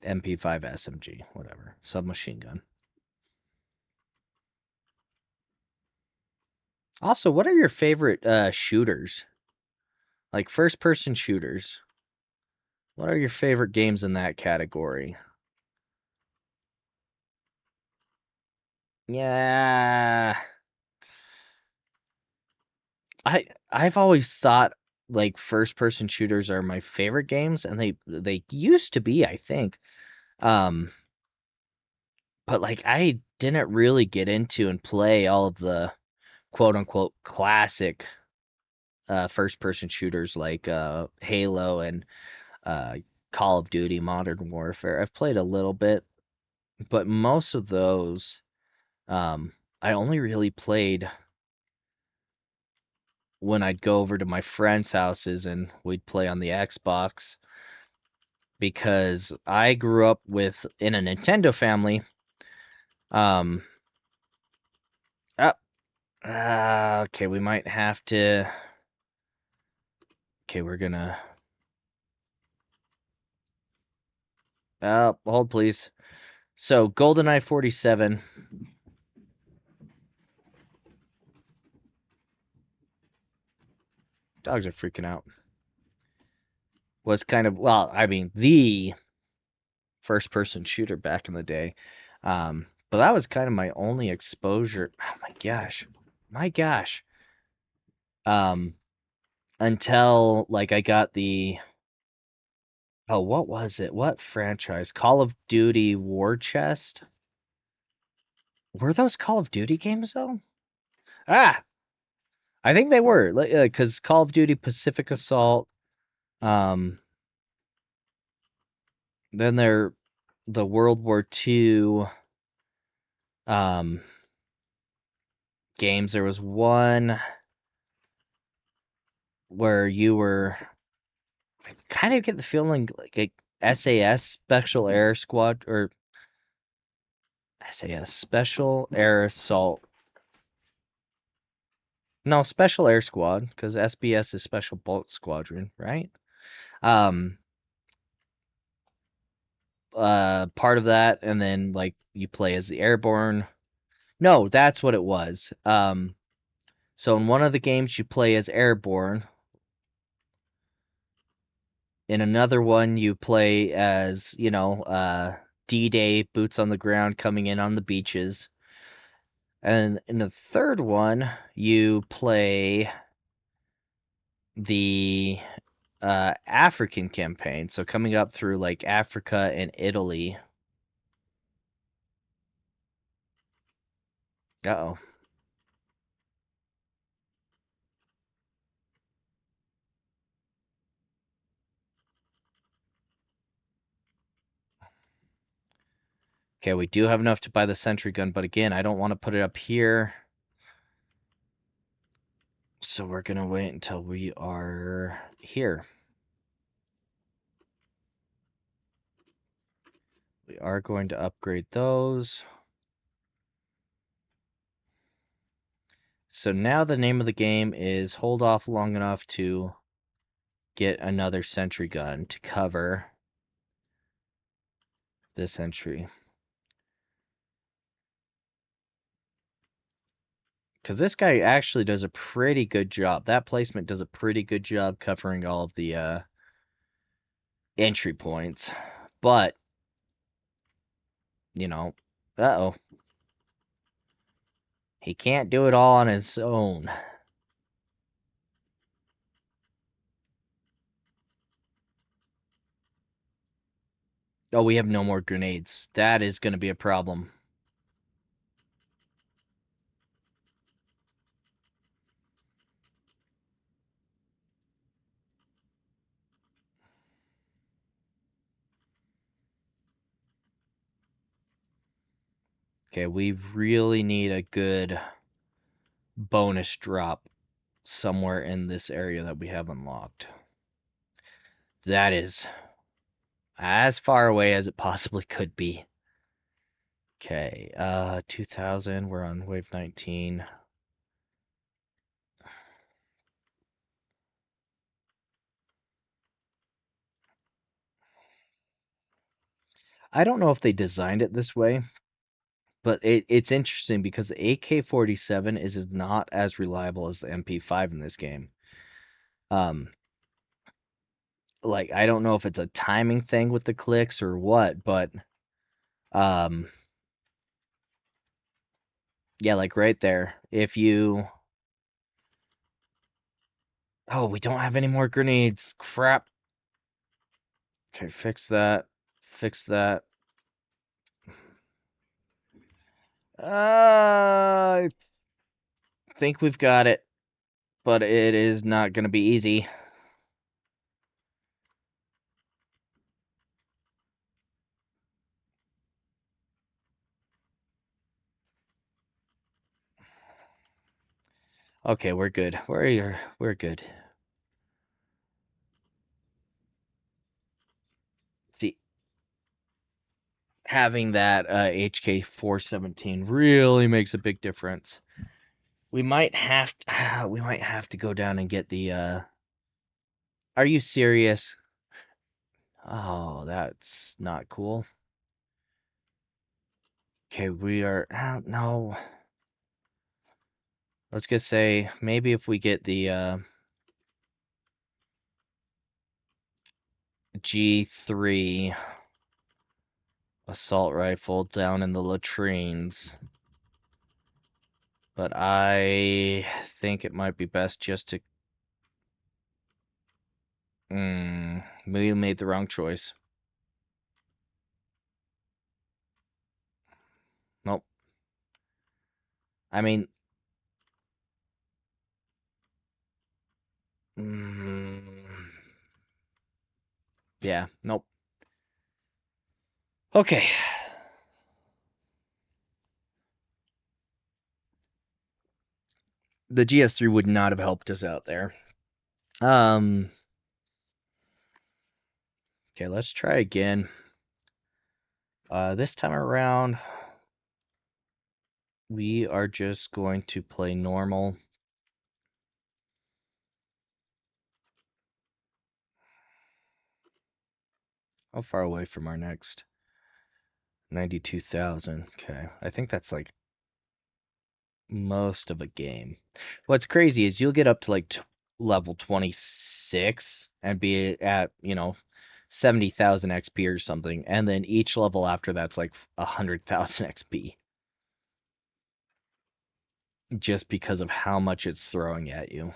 MP5 SMG, whatever. Submachine gun. Also, what are your favorite shooters? Like first person shooters. What are your favorite games in that category? Yeah. I've always thought like first person shooters are my favorite games, and they used to be, I think. Um, but like I didn't really get into and play all of the quote unquote classic first person shooters like Halo and uh, Call of Duty Modern Warfare. I've played a little bit, but most of those um, I only really played when I'd go over to my friends' houses and we'd play on the Xbox because I grew up with in a Nintendo family. Um, uh, okay, we might have to. Okay, we're gonna. Hold please. So GoldenEye 47. Dogs are freaking out. Was kind of well, I mean, the first person shooter back in the day. But that was kind of my only exposure. Oh my gosh. My gosh. Um, until like I got the oh, what was it? What franchise? Call of Duty War Chest? Were those Call of Duty games though? Ah, I think they were. Because Call of Duty Pacific Assault, um, then there the World War II um games. There was one where you were I kind of get the feeling like a SAS Special Air Squad or SAS Special Air Assault. No, Special Air Squad because SBS is Special Boat Squadron, right? Um, part of that, and then like you play as the airborne. No, that's what it was. So in one of the games you play as airborne. In another one you play as, D-Day, boots on the ground, coming in on the beaches. And in the third one, you play the African campaign. So coming up through like Africa and Italy. Uh-oh. Okay, we do have enough to buy the sentry gun, but again, I don't want to put it up here. So we're gonna wait until we are here. We are going to upgrade those. So now the name of the game is hold off long enough to get another sentry gun to cover this entry. Because this guy actually does a pretty good job. That placement does a pretty good job covering all of the entry points. But, you know, uh-oh. He can't do it all on his own. Oh, we have no more grenades. That is going to be a problem. Okay, we really need a good bonus drop somewhere in this area that we have unlocked. That is as far away as it possibly could be. Okay, 2000, we're on wave 19. I don't know if they designed it this way, but it's interesting because the AK-47 is not as reliable as the MP5 in this game. Um, like I don't know if it's a timing thing with the clicks or what, but um, yeah, like right there. If you Oh, we don't have any more grenades. Crap. Okay, fix that. Fix that. I think we've got it, but it is not going to be easy. Okay, we're good. We're good. See, having that HK 417 really makes a big difference. We might have to, we might have to go down and get the Are you serious? Oh, that's not cool. Okay, we are no. Let's just say maybe if we get the G3 assault rifle down in the latrines. But I think it might be best just to we made the wrong choice. Nope. I mean, mm, yeah, nope. Okay. The GS3 would not have helped us out there. Um, okay, let's try again. This time around, we are just going to play normal. How far away from our next? 92,000. Okay, I think that's like most of a game. What's crazy is you'll get up to like level 26 and be at, 70,000 XP or something, and then each level after that's like 100,000 XP just because of how much it's throwing at you.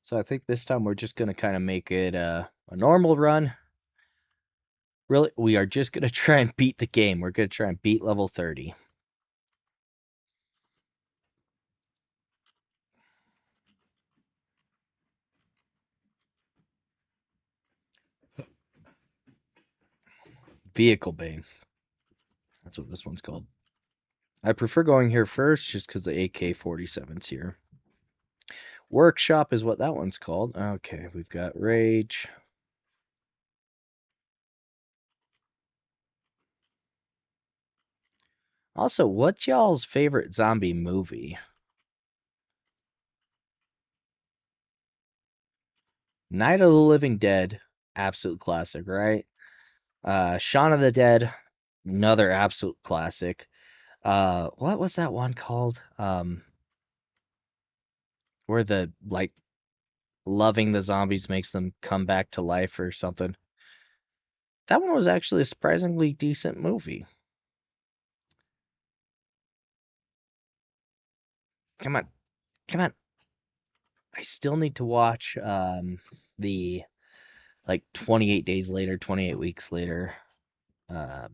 So I think this time we're just gonna kind of make it a normal run. Really, we are just gonna try and beat the game. We're gonna try and beat level 30. Vehicle Bane. That's what this one's called. I prefer going here first just because the AK-47's here. Workshop is what that one's called. Okay, we've got Rage. Also, what's y'all's favorite zombie movie? Night of the Living Dead, absolute classic, right? Shaun of the Dead, another absolute classic. What was that one called? Where the like loving the zombies makes them come back to life or something. That one was actually a surprisingly decent movie. Come on, come on. I still need to watch the like 28 days later, 28 weeks later. Um,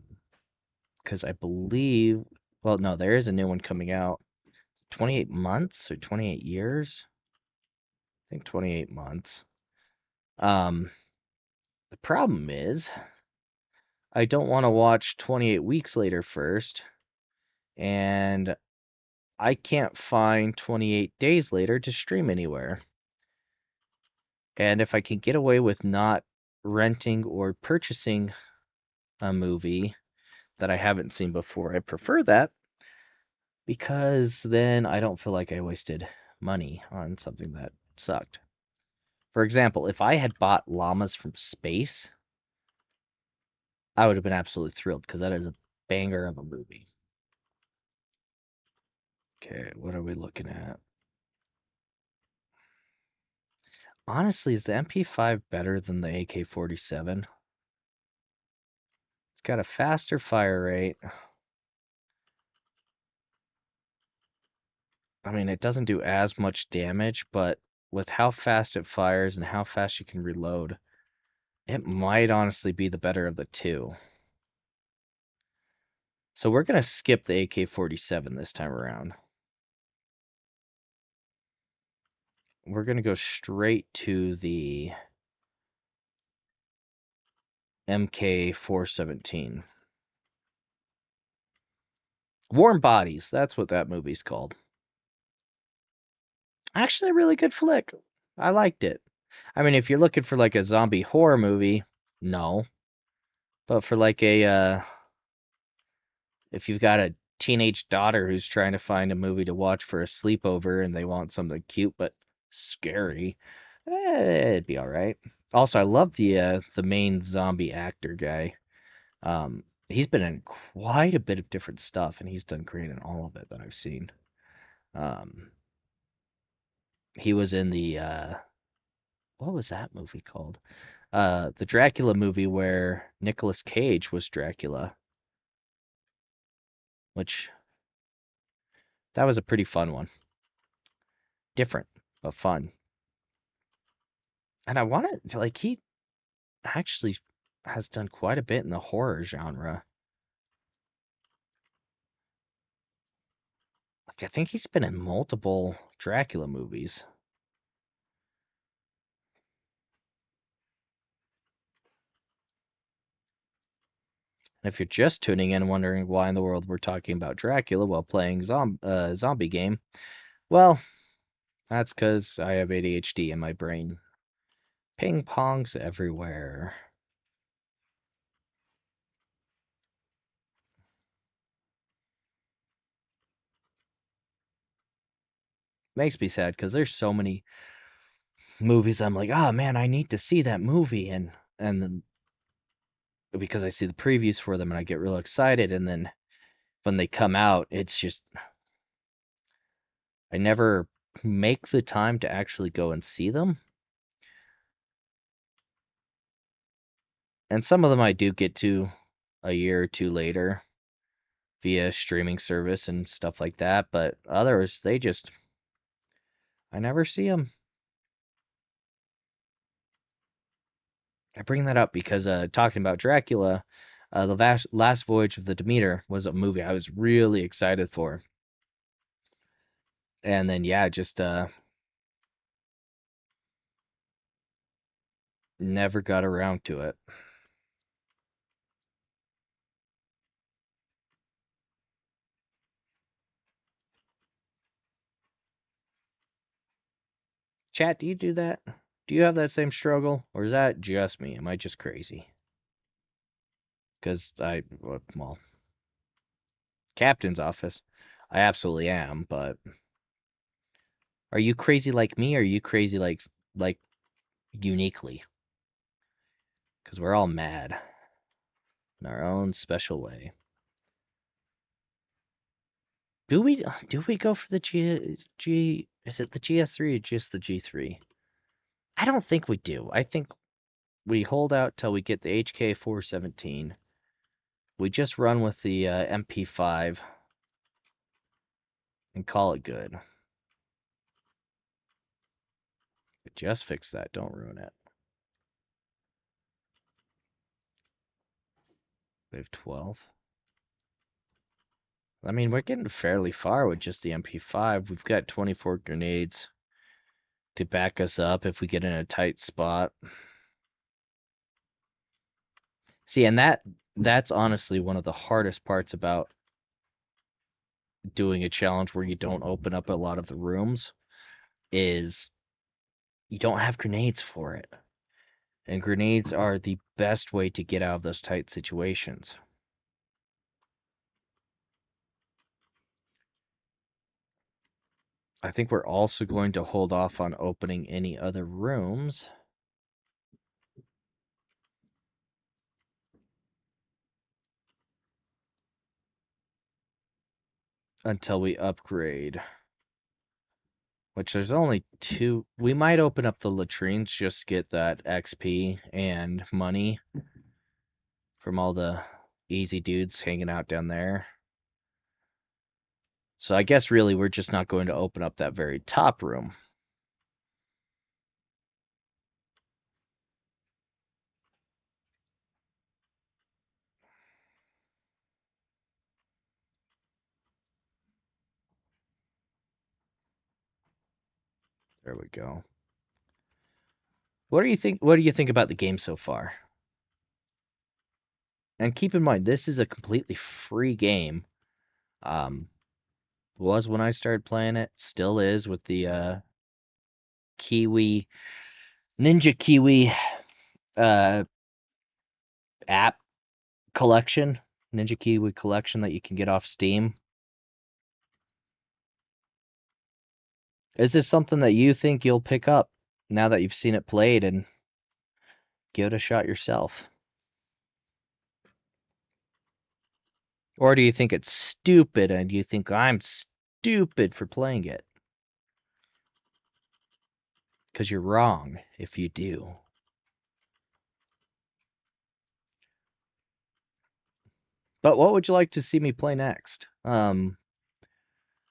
because I believe, well, no, there is a new one coming out. 28 months or 28 years? I think 28 months. Um, the problem is I don't want to watch 28 weeks later first, and I can't find 28 days later to stream anywhere. And if I can get away with not renting or purchasing a movie that I haven't seen before, I prefer that because then I don't feel like I wasted money on something that sucked. For example, if I had bought Llamas from Space, I would have been absolutely thrilled because that is a banger of a movie. Okay, what are we looking at? Honestly, is the MP5 better than the AK-47? It's got a faster fire rate. I mean, it doesn't do as much damage, but with how fast it fires and how fast you can reload, it might honestly be the better of the two. So we're going to skip the AK-47 this time around. We're going to go straight to the MK-417. Warm Bodies, that's what that movie's called. Actually, a really good flick. I liked it. I mean, if you're looking for like a zombie horror movie, no. But for like if you've got a teenage daughter who's trying to find a movie to watch for a sleepover and they want something cute but scary, it'd be all right. Also, I love the main zombie actor guy. He's been in quite a bit of different stuff, and he's done great in all of it that I've seen. Um, he was in the what was that movie called? The Dracula movie where Nicolas Cage was Dracula, which that was a pretty fun one. Different, but fun. And I want to like he actually has done quite a bit in the horror genre. Like I think he's been in multiple Dracula movies. And if you're just tuning in wondering why in the world we're talking about Dracula while playing zombie game, well, that's because I have ADHD in my brain. Ping pongs everywhere. Makes me sad because there's so many movies I'm like, oh man, I need to see that movie, and then because I see the previews for them and I get real excited, and then when they come out, it's just I never make the time to actually go and see them. And some of them I do get to a year or two later via streaming service and stuff like that, but others they just I never see them. I bring that up because talking about Dracula, the last Voyage of the Demeter was a movie I was really excited for, and then yeah, just never got around to it. Chat, do you do that? Do you have that same struggle, or is that just me? Am I just crazy? Because well, captain's office, I absolutely am. But are you crazy like me, or are you crazy like uniquely? Because we're all mad in our own special way. Do we go for the G? Is it the GS3 or just the G3? I don't think we do. I think we hold out till we get the HK 417. We just run with the MP5 and call it good. Just fix that. Don't ruin it. We have 12. I mean, we're getting fairly far with just the MP5. We've got 24 grenades to back us up if we get in a tight spot. See, and that's honestly one of the hardest parts about doing a challenge where you don't open up a lot of the rooms is you don't have grenades for it. And grenades are the best way to get out of those tight situations. I think we're also going to hold off on opening any other rooms until we upgrade. Which there's only two. We might open up the latrines just to get that XP and money from all the easy dudes hanging out down there. So I guess really we're just not going to open up that very top room. There we go. What do you think? What do you think about the game so far? And keep in mind, this is a completely free game. Um, was when I started playing it, still is with the Kiwi Ninja Kiwi uh app collection, Ninja Kiwi collection that you can get off Steam. Is this something that you think you'll pick up now that you've seen it played and give it a shot yourself? Or do you think it's stupid and you think I'm stupid for playing it? Because you're wrong if you do. But what would you like to see me play next?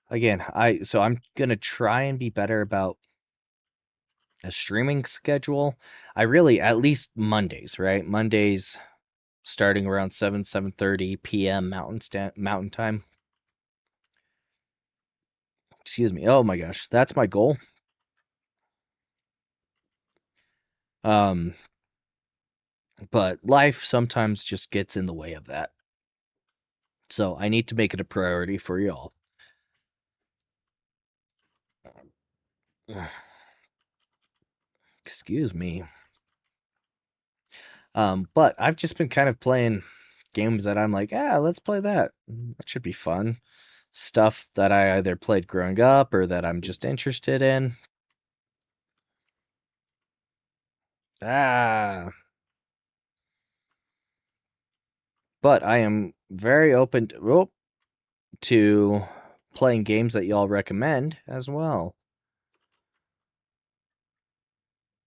Again, I'm gonna try and be better about a streaming schedule. I really at least Mondays, right? Mondays starting around 7:30 p.m. Mountain time. Excuse me. Oh my gosh, that's my goal. Um, but life sometimes just gets in the way of that. So I need to make it a priority for y'all. Excuse me. But I've just been kind of playing games that I'm like, let's play that. That should be fun. Stuff that I either played growing up or that I'm just interested in. Ah, but I am very open to playing games that y'all recommend as well.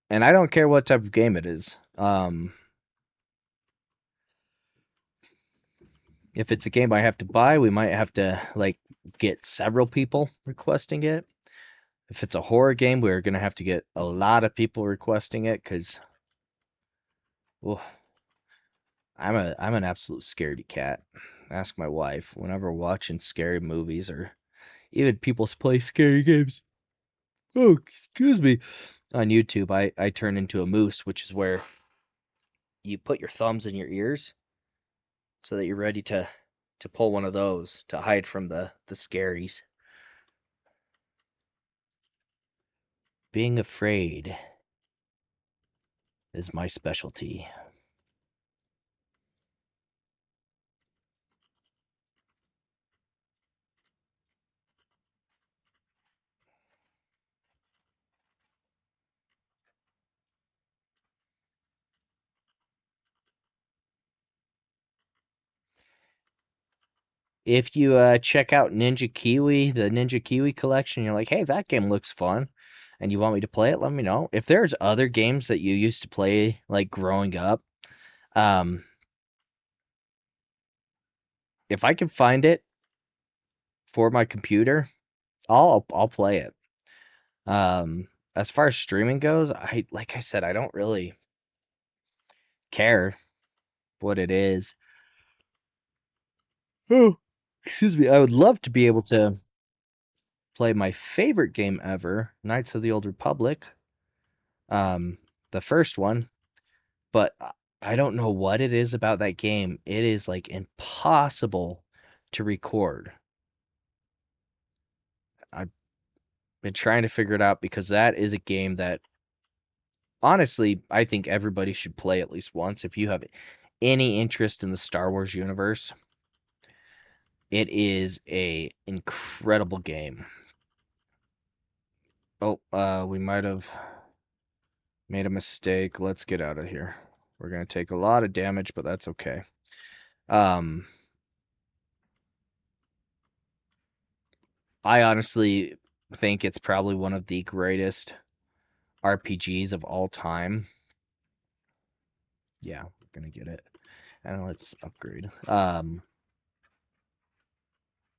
And I don't care what type of game it is. If it's a game I have to buy, we might have to like get several people requesting it. If it's a horror game, we're gonna have to get a lot of people requesting it because, well, I'm an absolute scaredy cat. Ask my wife. Whenever watching scary movies or even people play scary games, oh excuse me, on YouTube, I turn into a moose, which is where you put your thumbs in your ears so that you're ready to pull one of those to hide from the scaries. Being afraid is my specialty. If you check out Ninja Kiwi, the Ninja Kiwi collection, you're like, hey, that game looks fun, and you want me to play it, let me know. If there's other games that you used to play like growing up, um, if I can find it for my computer, I'll play it. As far as streaming goes, I like I said, I don't really care what it is. Oh, excuse me. I would love to be able to play my favorite game ever, Knights of the Old Republic, um, the first one, but I don't know what it is about that game. It is like impossible to record. I've been trying to figure it out because that is a game that honestly I think everybody should play at least once if you have any interest in the Star Wars universe. It is a incredible game. Oh, we might have made a mistake. Let's get out of here. We're gonna take a lot of damage, but that's okay. Um, I honestly think it's probably one of the greatest RPGs of all time. Yeah, we're gonna get it. And let's upgrade.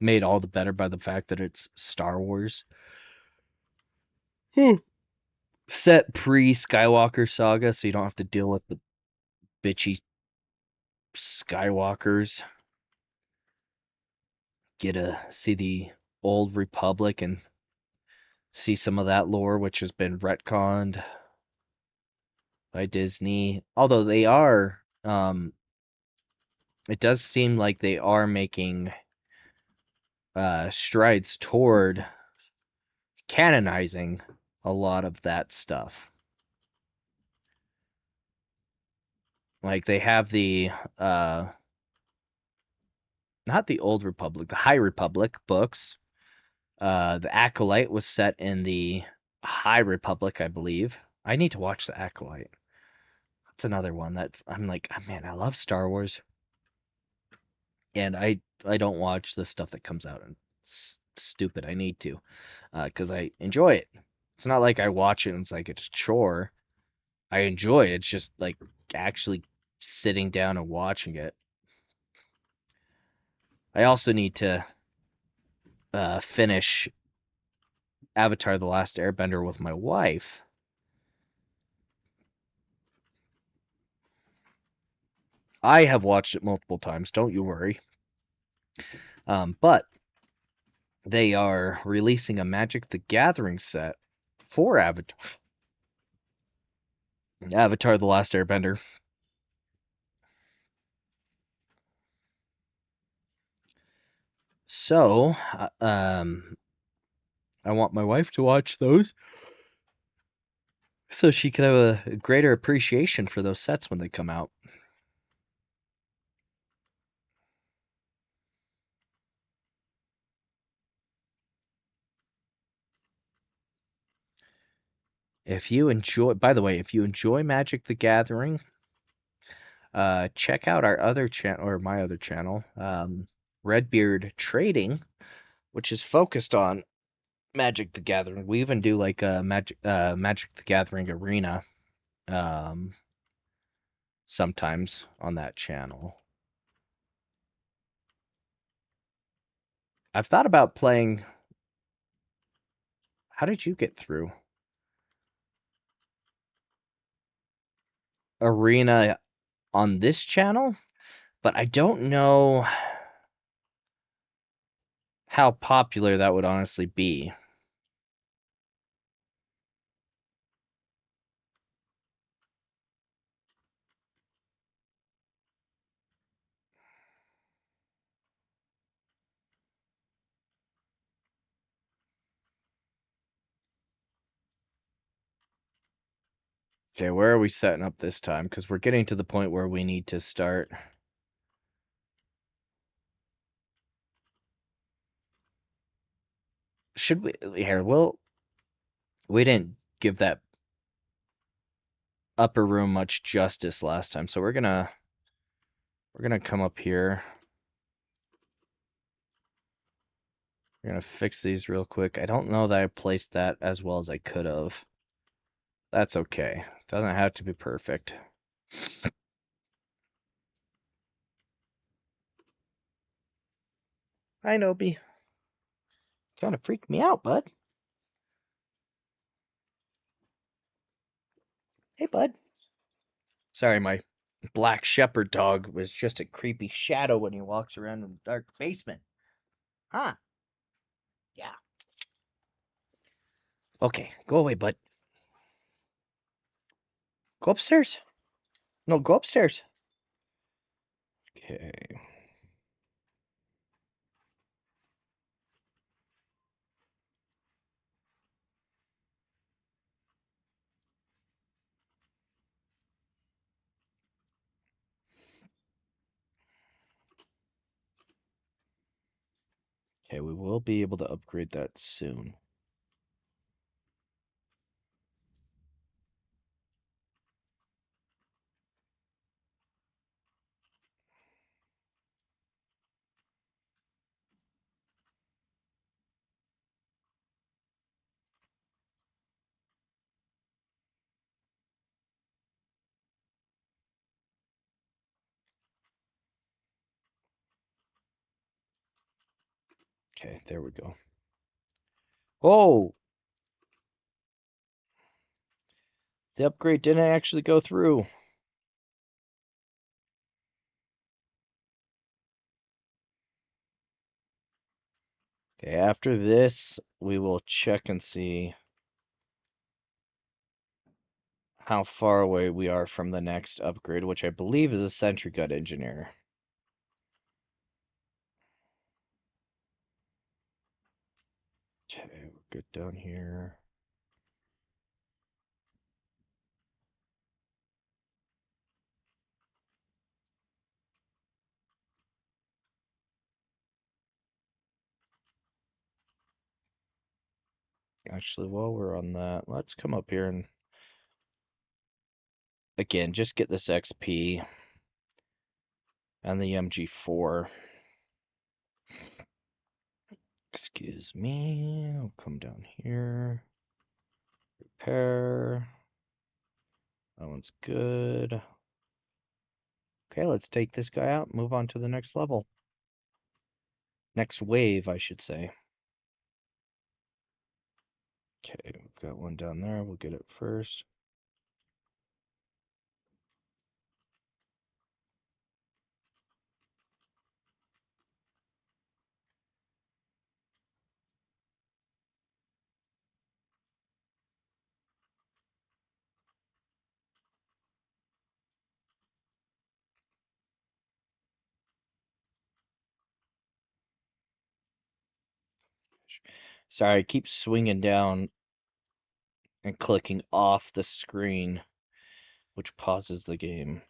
Made all the better by the fact that it's Star Wars. Hmm. Set pre Skywalker saga, so you don't have to deal with the bitchy Skywalkers. Get to see the old Republic and see some of that lore, which has been retconned by Disney. Although they are, it does seem like they are making strides toward canonizing a lot of that stuff. Like they have the not the Old Republic, the High Republic books. The Acolyte was set in the High Republic, I believe. I need to watch the Acolyte. That's another one that's I'm like, oh, man, I love Star Wars, and I don't watch the stuff that comes out and stupid. I need to, because I enjoy it. It's not like I watch it and it's like it's a chore. I enjoy it. It's just like actually sitting down and watching it. I also need to finish Avatar: The Last Airbender with my wife. I have watched it multiple times, don't you worry. But they are releasing a Magic the Gathering set for Avatar: The Last Airbender. So, I want my wife to watch those so she can have a greater appreciation for those sets when they come out. If you enjoy, by the way, if you enjoy Magic the Gathering, check out our other channel or my other channel, Redbeard Trading, which is focused on Magic the Gathering. We even do like a Magic the Gathering arena um, sometimes on that channel. I've thought about playing. How did you get through arena on this channel? But I don't know how popular that would honestly be. Okay, where are we setting up this time? Because we're getting to the point where we need to start. Should we here? Well, we didn't give that upper room much justice last time, so we're gonna come up here. We're gonna fix these real quick. I don't know that I placed that as well as I could have. That's okay. Doesn't have to be perfect. Hi, Nobi. Kind of freaked me out, bud. Hey, bud. Sorry, my black shepherd dog was just a creepy shadow when he walks around in the dark basement. Huh? Yeah. Okay, go away, bud. Go upstairs. No, go upstairs. Okay. Okay, we will be able to upgrade that soon. Okay, there we go. Oh, the upgrade didn't actually go through. Okay, after this, we will check and see how far away we are from the next upgrade, which I believe is a sentry gun engineer. Okay, we're good down here. Actually, while we're on that, let's come up here and again, just get this XP and the MG4. Excuse me, I'll come down here. Repair. That one's good. Okay, let's take this guy out, move on to the next level. Next wave, I should say. Okay, we've got one down there. We'll get it first. Sorry, I keep swinging down and clicking off the screen, which pauses the game.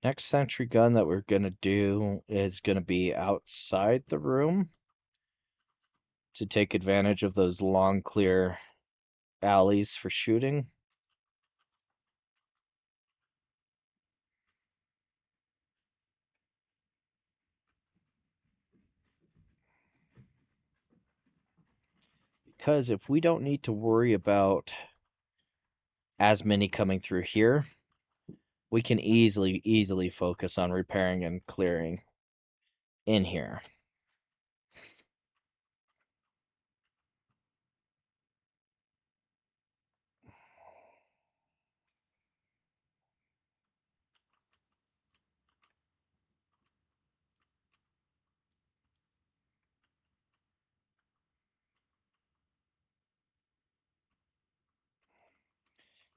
Next sentry gun that we're gonna do is gonna be outside the room to take advantage of those long, clear alleys for shooting. Because if we don't need to worry about as many coming through here, we can easily focus on repairing and clearing in here.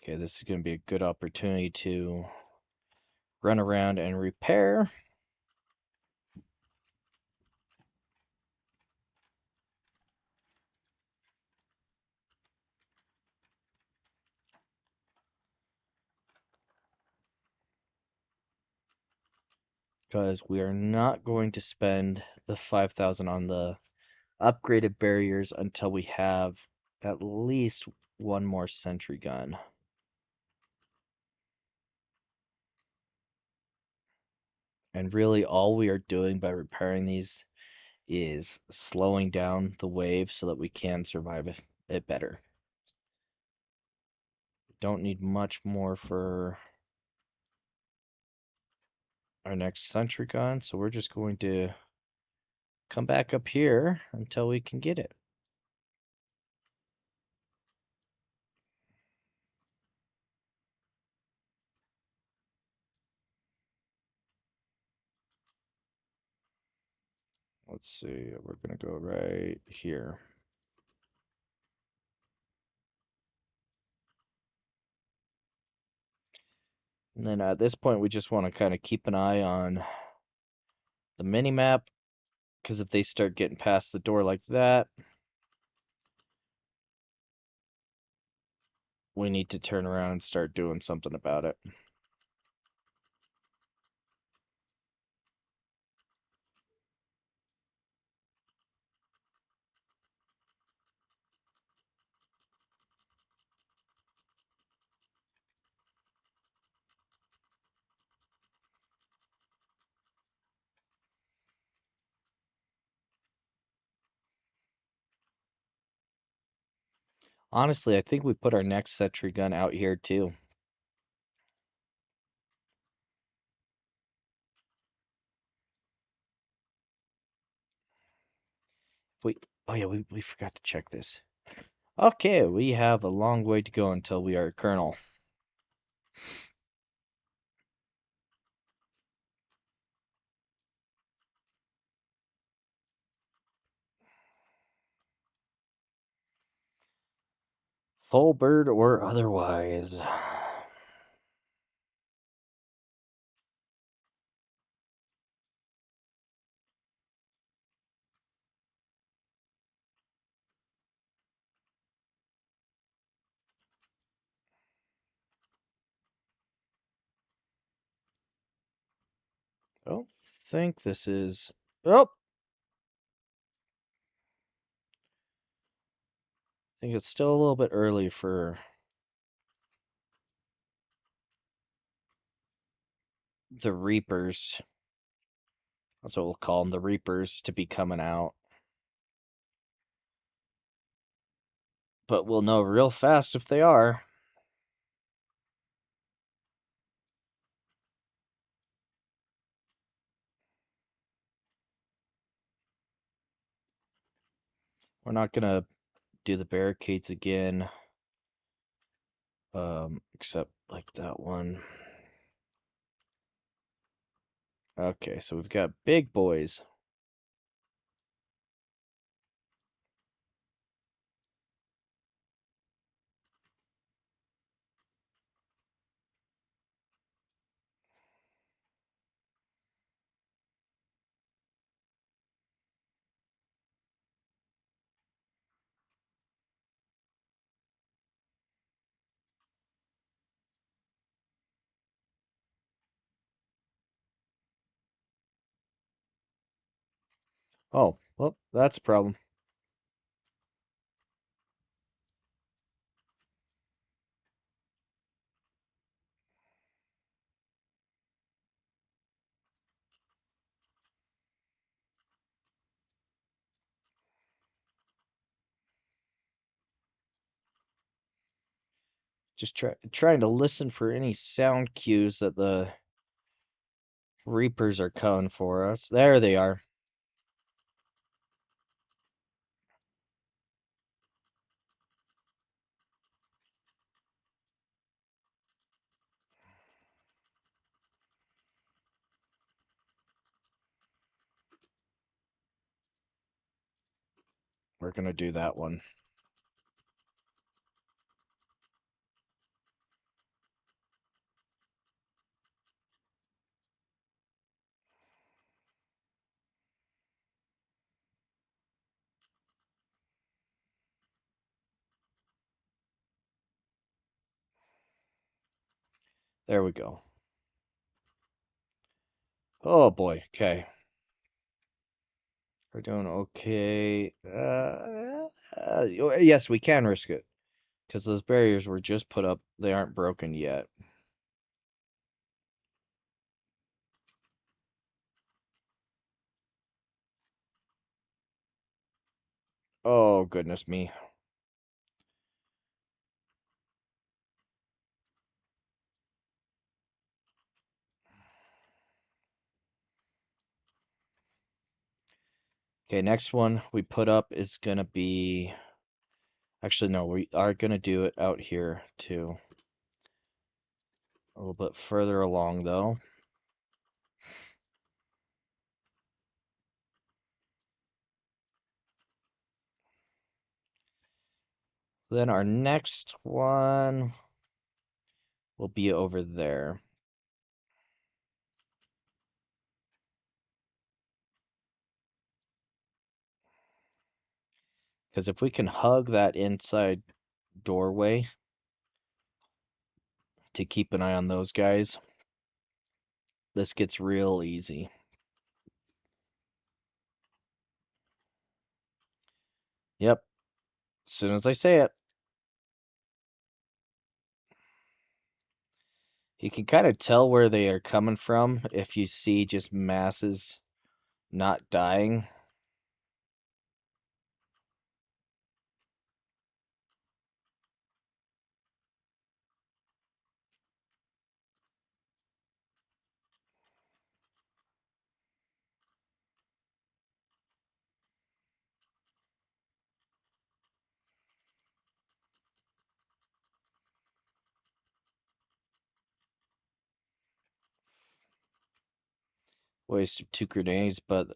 Okay, this is going to be a good opportunity to run around and repair. Because we are not going to spend the 5,000 on the upgraded barriers until we have at least one more sentry gun. And really all we are doing by repairing these is slowing down the wave so that we can survive it better. Don't need much more for our next sentry gun, so we're just going to come back up here until we can get it. Let's see, we're gonna go right here. And then at this point, we just want to kind of keep an eye on the mini map, because if they start getting past the door like that, we need to turn around and start doing something about it. Honestly, I think we put our next sentry gun out here too. We, oh yeah, we forgot to check this. Okay, we have a long way to go until we are a colonel. Full bird or otherwise. I don't think this is. Oh, I think it's still a little bit early for the Reapers. That's what we'll call them, the Reapers, to be coming out. But we'll know real fast if they are. We're not gonna do the barricades again, except like that one. Okay, so we've got big boys. Oh, well, that's a problem. Just trying to listen for any sound cues that the Reapers are coming for us. There they are. We're gonna do that one. There we go. Oh boy. Okay. We're doing okay. Yes, we can risk it. Because those barriers were just put up. They aren't broken yet. Oh, goodness me. Okay, next one we put up is gonna be... Actually, no, we are gonna do it out here too. A little bit further along, though. Then our next one will be over there. Because if we can hug that inside doorway to keep an eye on those guys, this gets real easy. Yep, as soon as I say it. You can kind of tell where they are coming from if you see just masses not dying. Waste of 2 grenades, but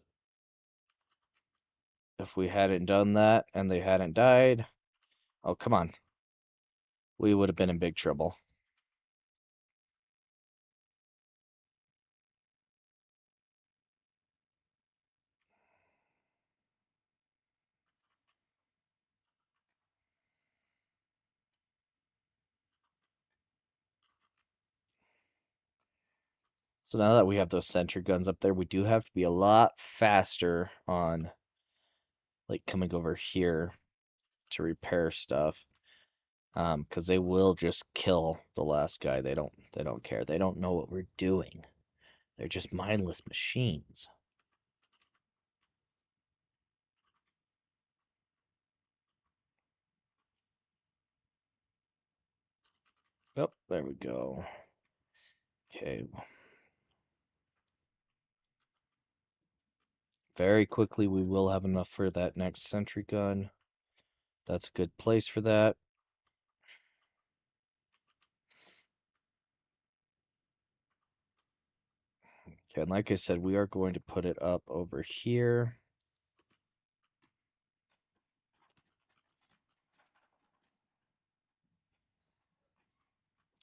if we hadn't done that and they hadn't died, oh, come on. We would have been in big trouble. So now that we have those sentry guns up there, we do have to be a lot faster on like coming over here to repair stuff. Because they will just kill the last guy. They don't care. They don't know what we're doing. They're just mindless machines. Oh, there we go. Okay. Very quickly we will have enough for that next sentry gun. That's a good place for that. Okay, and like I said, we are going to put it up over here.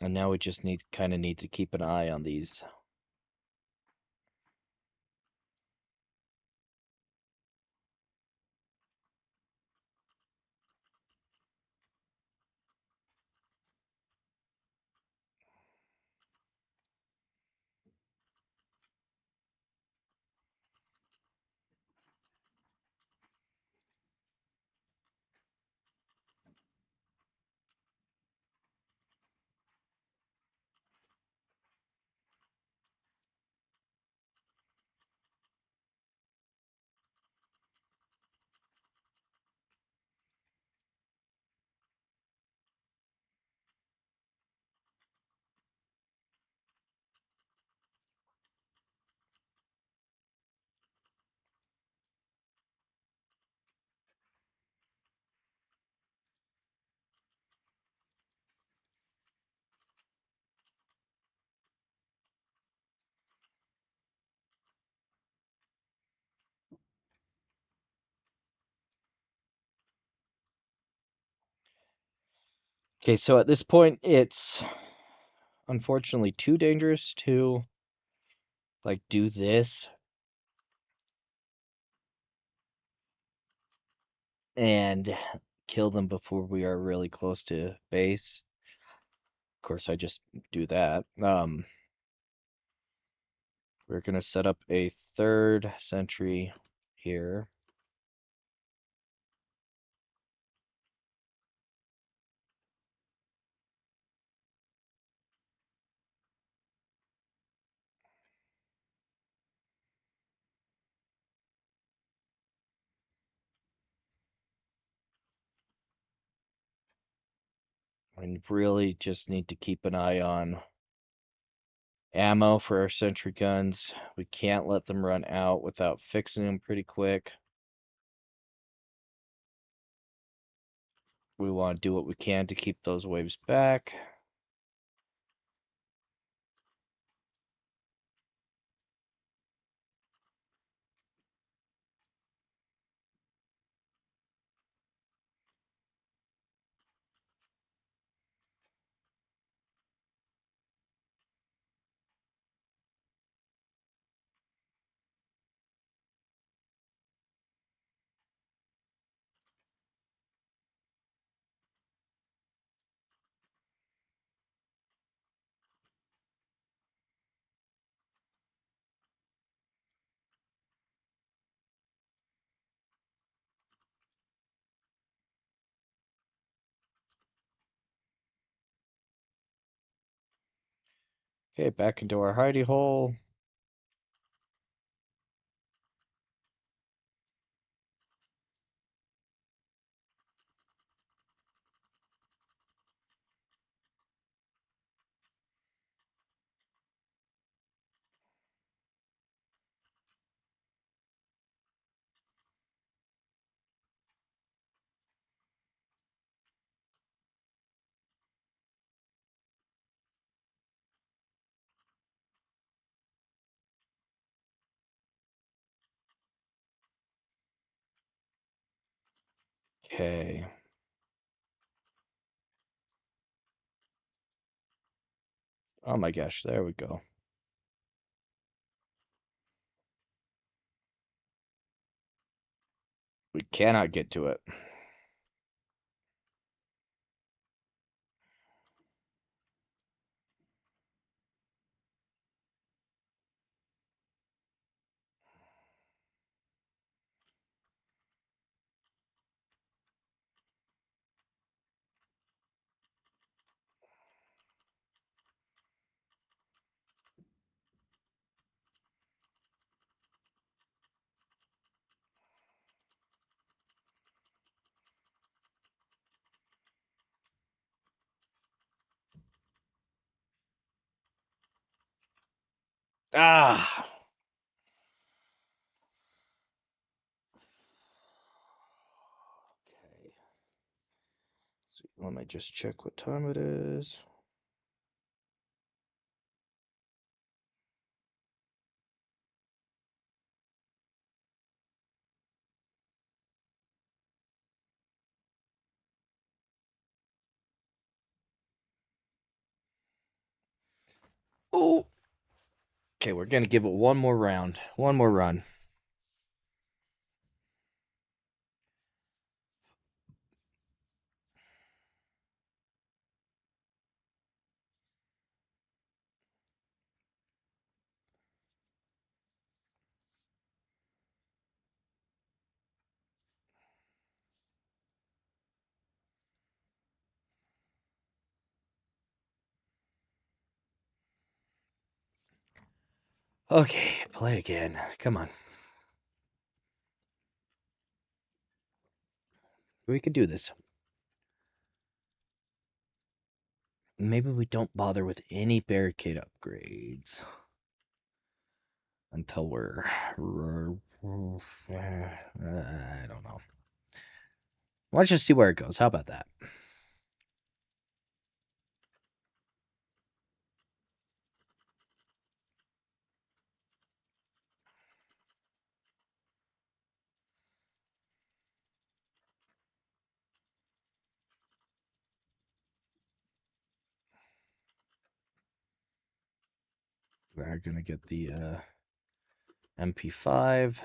And now we just kind of need to keep an eye on these. Okay, so at this point, it's unfortunately too dangerous to like do this and kill them before we are really close to base. Of course, I just do that. We're gonna set up a third sentry here. And really just need to keep an eye on ammo for our sentry guns. We can't let them run out without fixing them pretty quick. We want to do what we can to keep those waves back. Okay, back into our hidey hole. Okay. Oh my gosh, there we go. We cannot get to it. Ah. Okay. So let me just check what time it is. Oh. Okay, we're gonna give it one more round. One more run. Okay, play again. Come on. We can do this. Maybe we don't bother with any barricade upgrades until we're. I don't know. Let's just see where it goes. How about that? We're gonna get the MP5.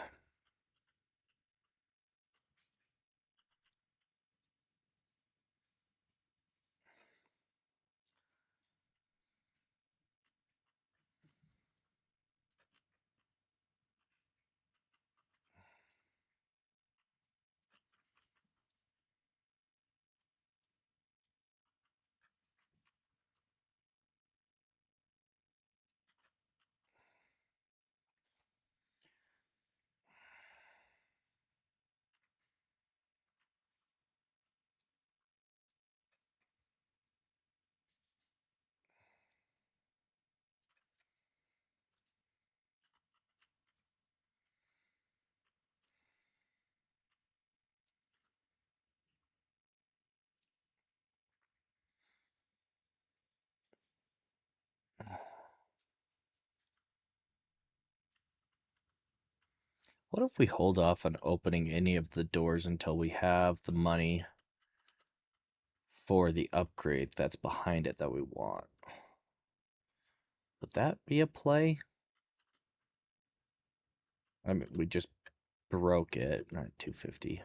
What if we hold off on opening any of the doors until we have the money for the upgrade that's behind it that we want? Would that be a play? I mean, we just broke it at 250.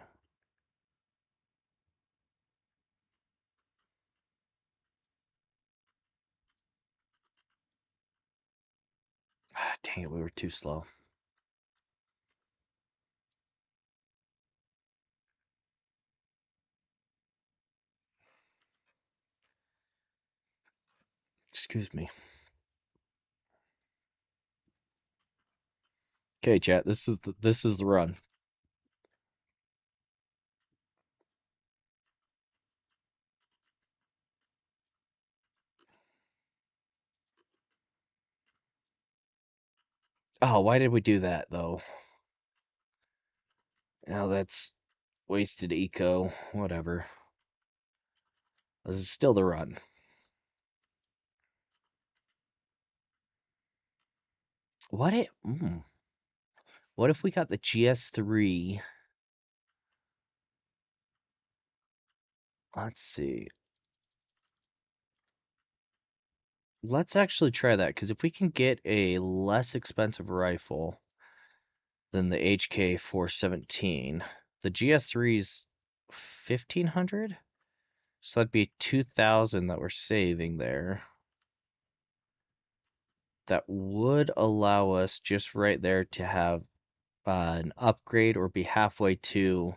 Ah, dang it, we were too slow. Excuse me. Okay, chat. This is the run. Oh, why did we do that though? Oh, that's wasted eco. Whatever. This is still the run. What it? What if we got the GS3 Let's see. Let's actually try that, because if we can get a less expensive rifle than the HK 417, the GS3's 1500? So that'd be 2000 that we're saving there. That would allow us just right there to have an upgrade or be halfway to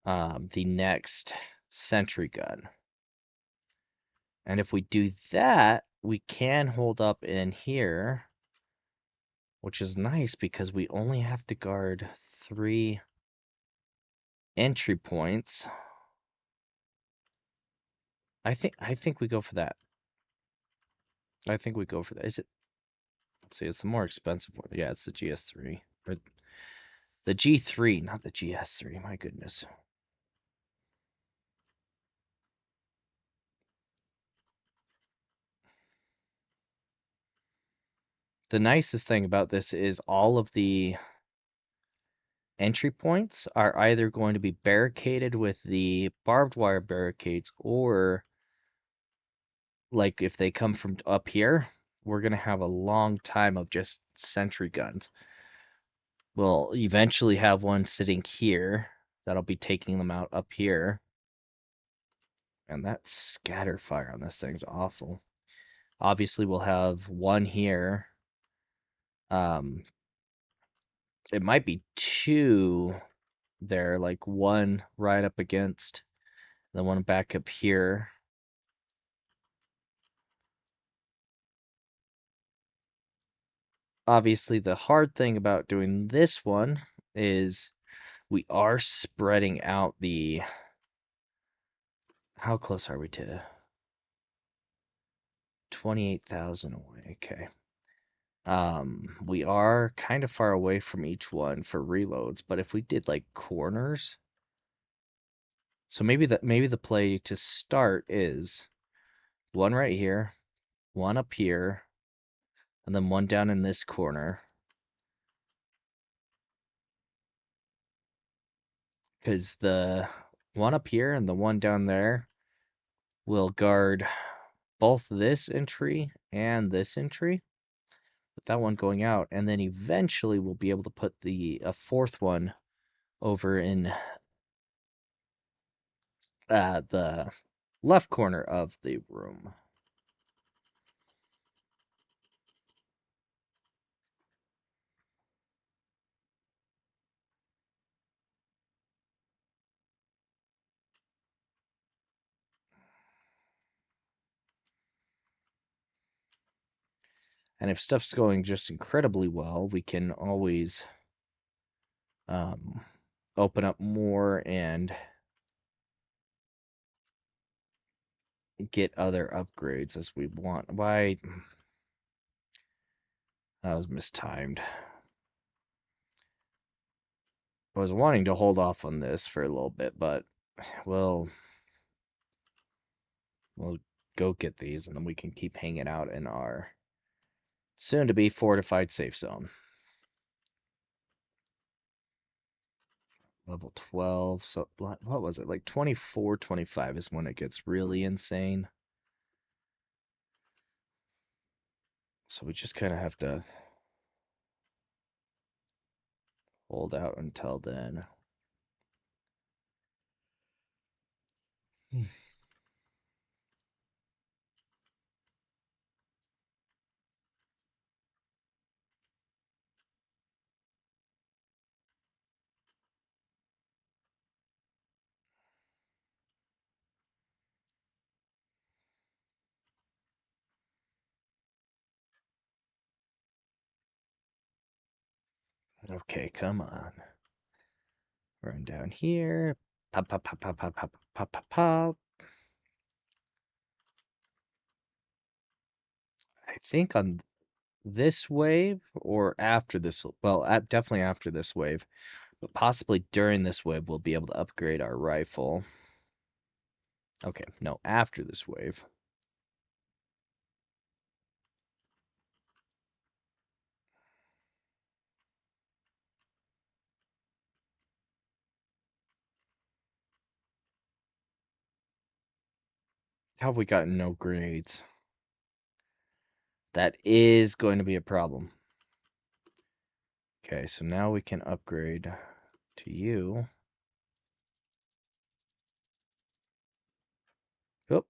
the next sentry gun. And if we do that, we can hold up in here, which is nice because we only have to guard 3 entry points. I think we go for that. I think we go for that. Is it? Let's see, it's the more expensive one. Yeah, it's the GS3. Or the G3, not the GS3. My goodness. The nicest thing about this is all of the entry points are either going to be barricaded with the barbed wire barricades, or like if they come from up here, we're going to have a long time of just sentry guns. We'll eventually have one sitting here that'll be taking them out up here. And that scatter fire on this thing's awful. Obviously, we'll have one here. It might be 2 there, like one right up against, the one back up here. Obviously, the hard thing about doing this one is we are spreading out the. How close are we to 28,000 away? Okay. We are kind of far away from each one for reloads, but if we did like corners, so maybe the play to start is one right here, one up here, and then one down in this corner. Because the one up here and the one down there will guard both this entry and this entry, with that one going out, and then eventually we'll be able to put a fourth one over in the left corner of the room. And if stuff's going just incredibly well, we can always um, open up more and get other upgrades as we want. Why? That was mistimed. I was wanting to hold off on this for a little bit, but we'll go get these, and then we can keep hanging out in our soon-to-be fortified safe zone. Level 12. So what was it? Like 24, 25 is when it gets really insane. So we just kind of have to hold out until then. Okay, come on. Run down here. Pop, pop, pop, pop, pop, pop, pop, pop, pop. I think on this wave or after this, well, definitely after this wave, but possibly during this wave, we'll be able to upgrade our rifle. Okay, no, after this wave. How have we gotten no grades? That is going to be a problem. Okay, so now we can upgrade to you. Oop.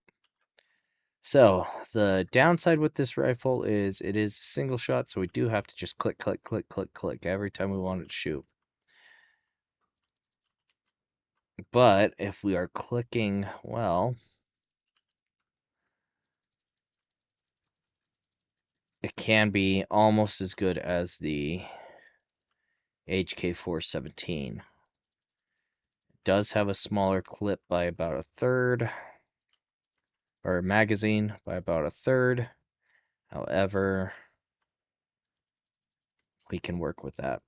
So the downside with this rifle is it is a single shot, so we do have to just click, click, click, click, click every time we want it to shoot. But if we are clicking well, it can be almost as good as the HK417. It does have a smaller clip by about a third, or magazine by about a third. However, we can work with that.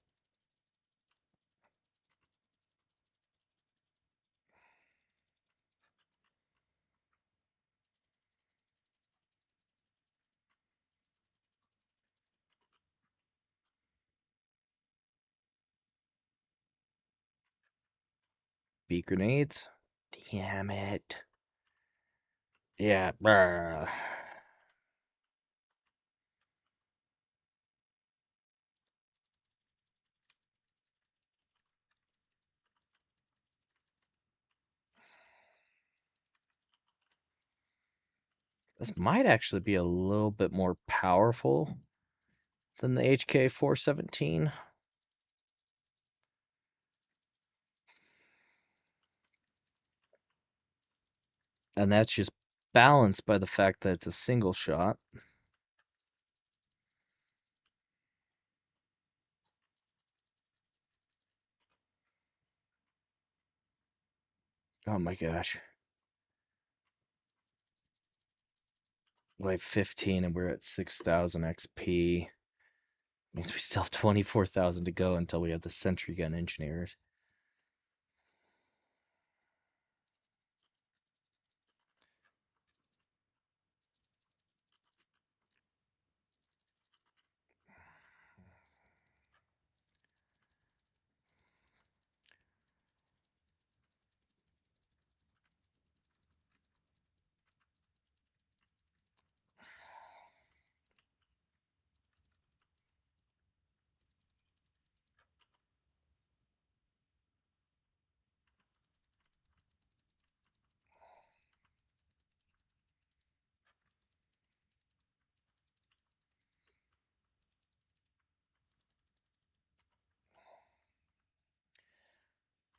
Bee grenades. Damn it. Yeah. Brr. This might actually be a little bit more powerful than the HK417. And that's just balanced by the fact that it's a single shot. Oh my gosh. Like 15 and we're at 6,000 XP. Means we still have 24,000 to go until we have the sentry gun engineers.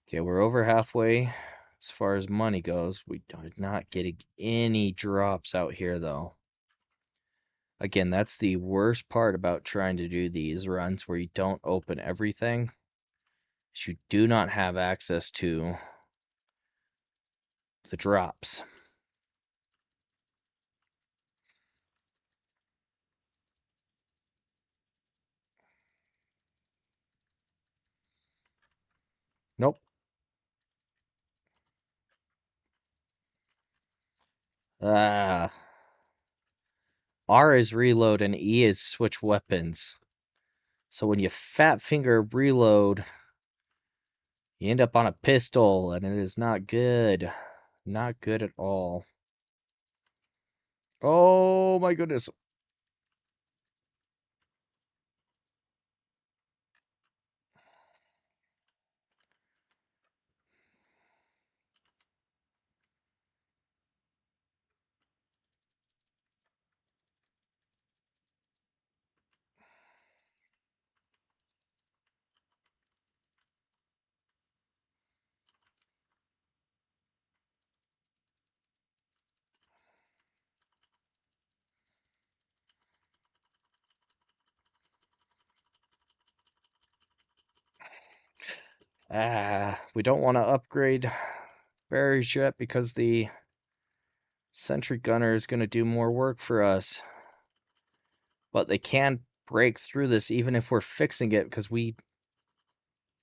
Okay, we're over halfway as far as money goes. We are not getting any drops out here though. Again, that's the worst part about trying to do these runs where you don't open everything. Is you do not have access to the drops. Nope. Ah. R is reload and E is switch weapons. So when you fat finger reload, you end up on a pistol, and it is not good. Not good at all. Oh my goodness. We don't want to upgrade barriers yet because the sentry gunner is going to do more work for us. But they can break through this even if we're fixing it because we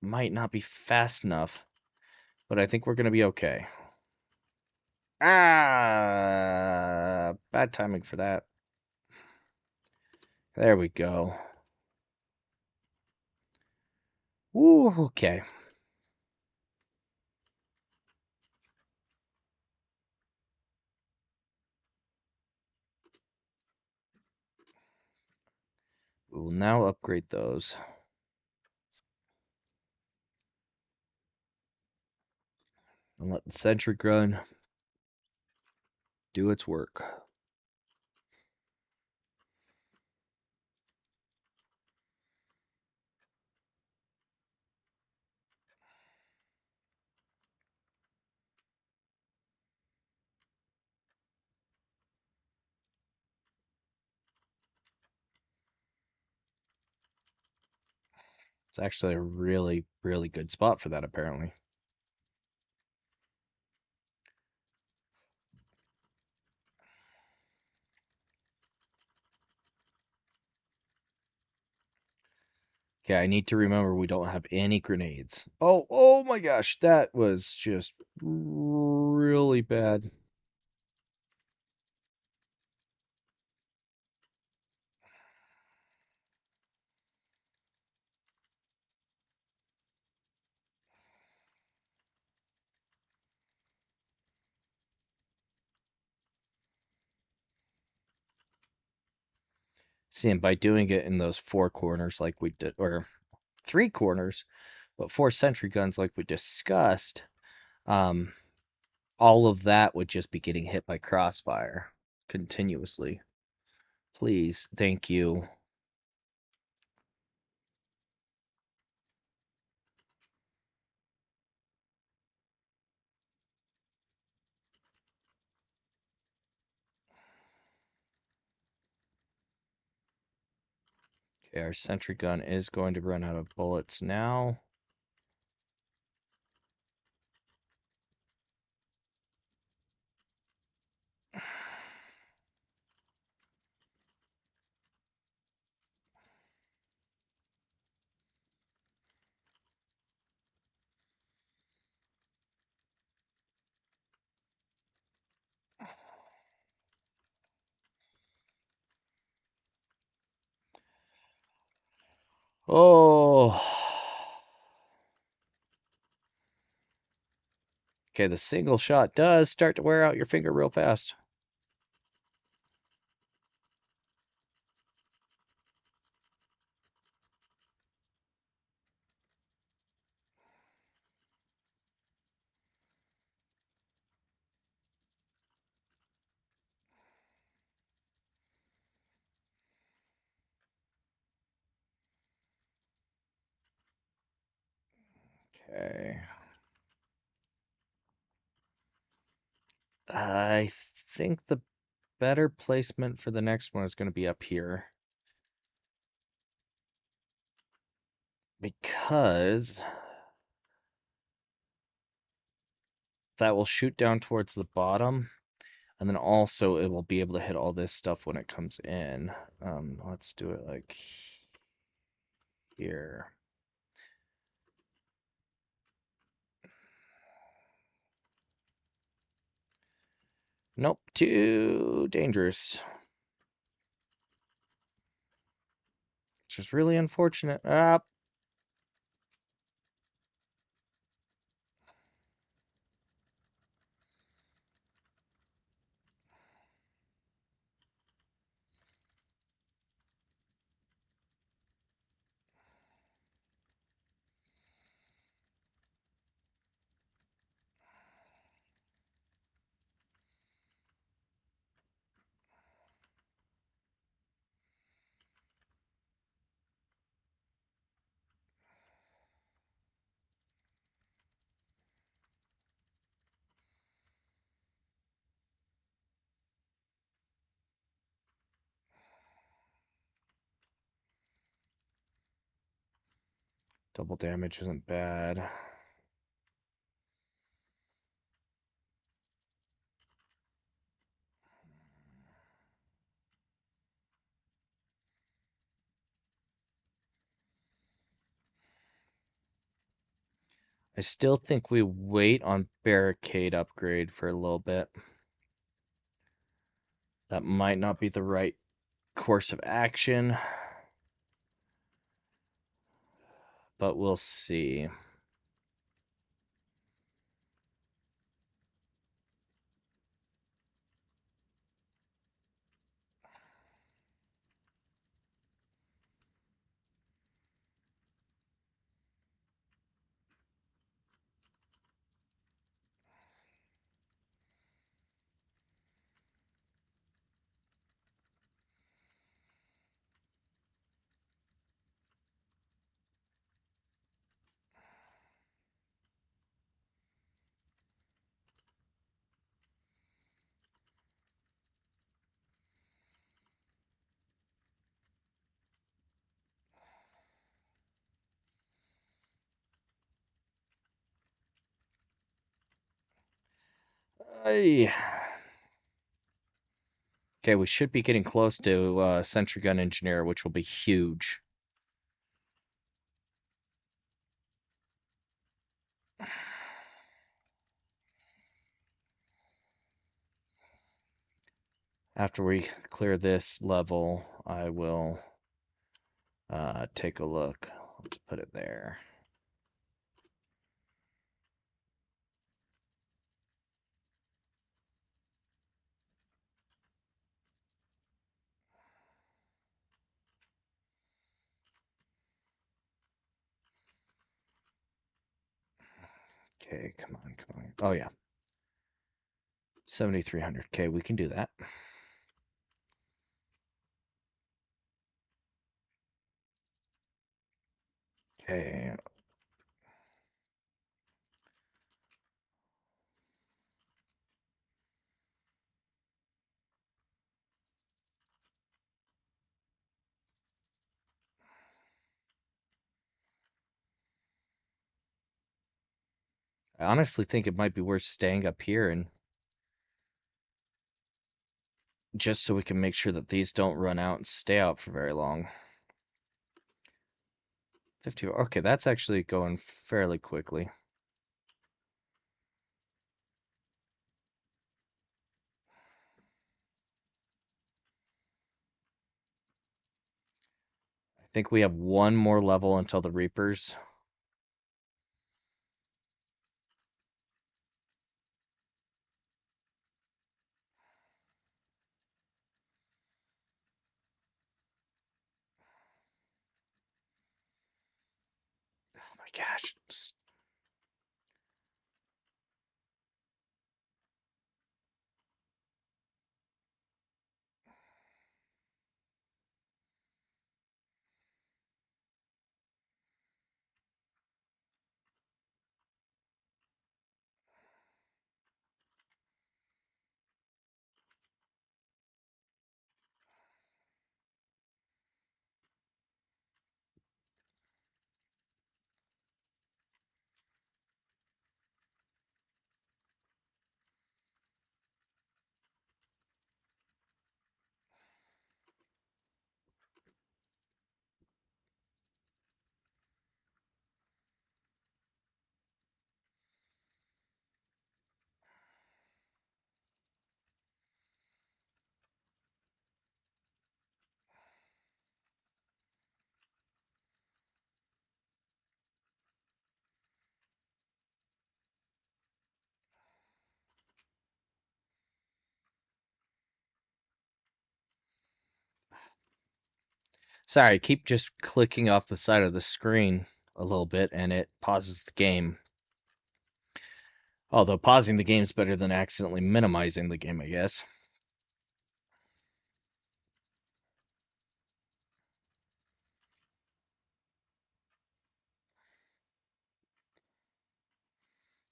might not be fast enough. But I think we're going to be okay. Bad timing for that. There we go. Woo, okay. We will now upgrade those and let the sentry gun do its work. It's actually a really, really good spot for that, apparently. Okay, I need to remember we don't have any grenades. Oh my gosh, that was just really bad. See, and by doing it in those four corners like we did, or three corners, but four sentry guns like we discussed, um, all of that would just be getting hit by crossfire continuously. Please, thank you. Okay, our sentry gun is going to run out of bullets now. Oh. Okay, the single shot does start to wear out your finger real fast. Okay. I think the better placement for the next one is going to be up here. Because that will shoot down towards the bottom. And then also it will be able to hit all this stuff when it comes in. Let's do it like here. Nope, too dangerous. Which is really unfortunate. Ah, double damage isn't bad. I still think we wait on barricade upgrade for a little bit. That might not be the right course of action, but we'll see. Ay. Okay, we should be getting close to Sentry Gun Engineer, which will be huge. After we clear this level, I will take a look. Let's put it there. Okay, come on, come on. Oh yeah, 7,300. Okay, we can do that. Okay, I honestly think it might be worth staying up here and just so we can make sure that these don't run out and stay out for very long. 50. Okay, that's actually going fairly quickly. I think we have one more level until the Reapers. Oh my gosh. Sorry, I keep just clicking off the side of the screen a little bit and it pauses the game. Although pausing the game is better than accidentally minimizing the game, I guess.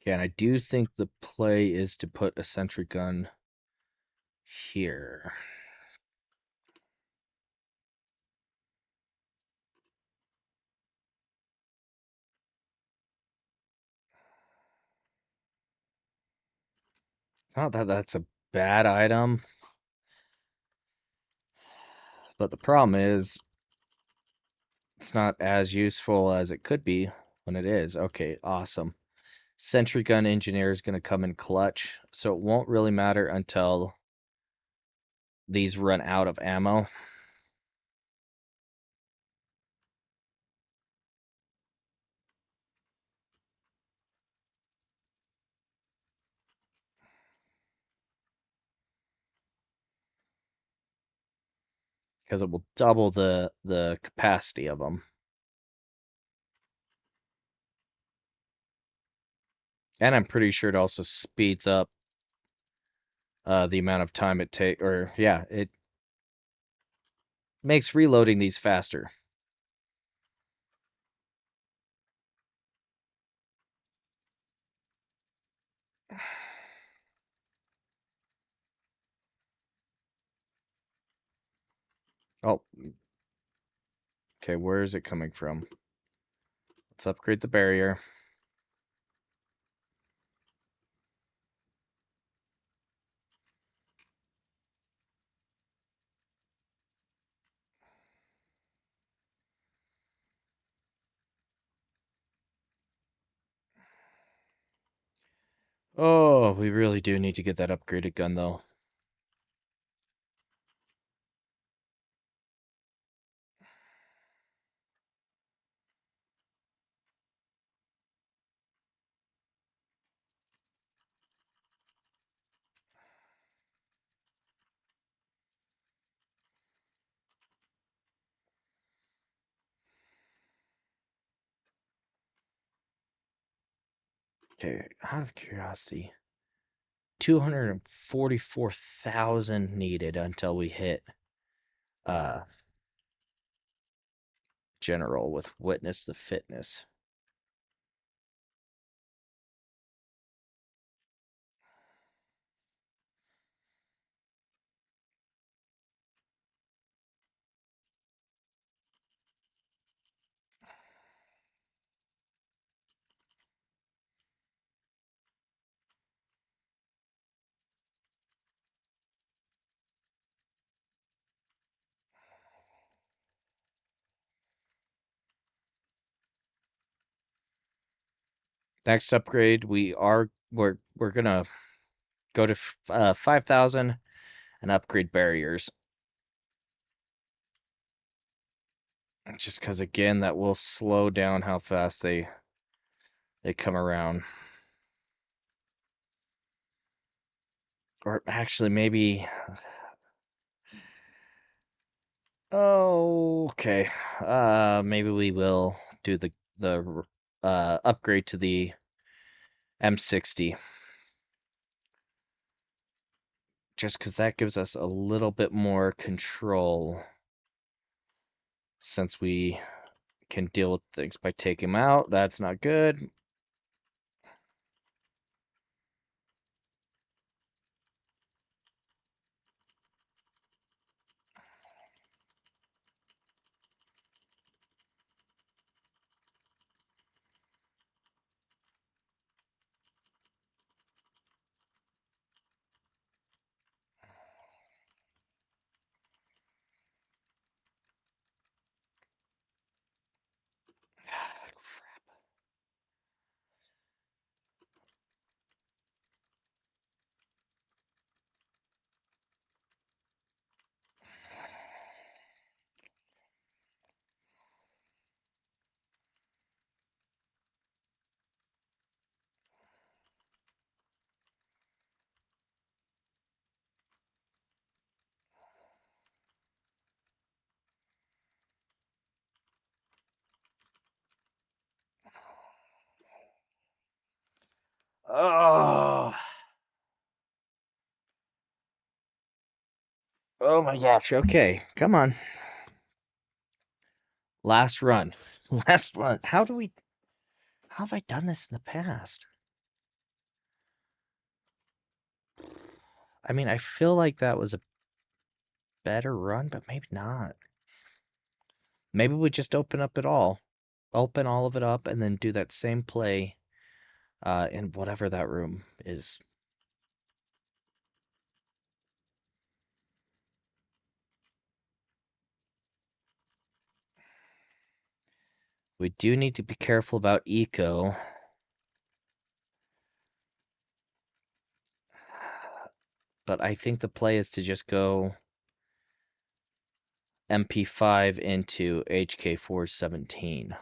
Yeah, and I do think the play is to put a sentry gun here. Not that that's a bad item, but the problem is it's not as useful as it could be when it is. Okay, awesome. Sentry gun engineer is going to come in clutch, so it won't really matter until these run out of ammo. Because it will double the capacity of them. And I'm pretty sure it also speeds up the amount of time it take, or yeah, it makes reloading these faster. Oh, okay, where is it coming from? Let's upgrade the barrier. Oh, we really do need to get that upgraded gun though. Okay, out of curiosity, 244,000 needed until we hit uh general with witness the fitness. Next upgrade, we're gonna go to 5,000 and upgrade barriers. Just because again, that will slow down how fast they come around. Or actually, maybe. Oh, okay. Maybe we will do the upgrade to the M60, just because that gives us a little bit more control since we can deal with things by taking them out. That's not good. Oh, oh my gosh. Okay, come on. Last run. Last run. How have I done this in the past? I mean, I feel like that was a better run, but maybe not. Maybe we just open up it all. Open all of it up and then do that same play in whatever that room is. We do need to be careful about eco, but I think the play is to just go MP5 into HK417.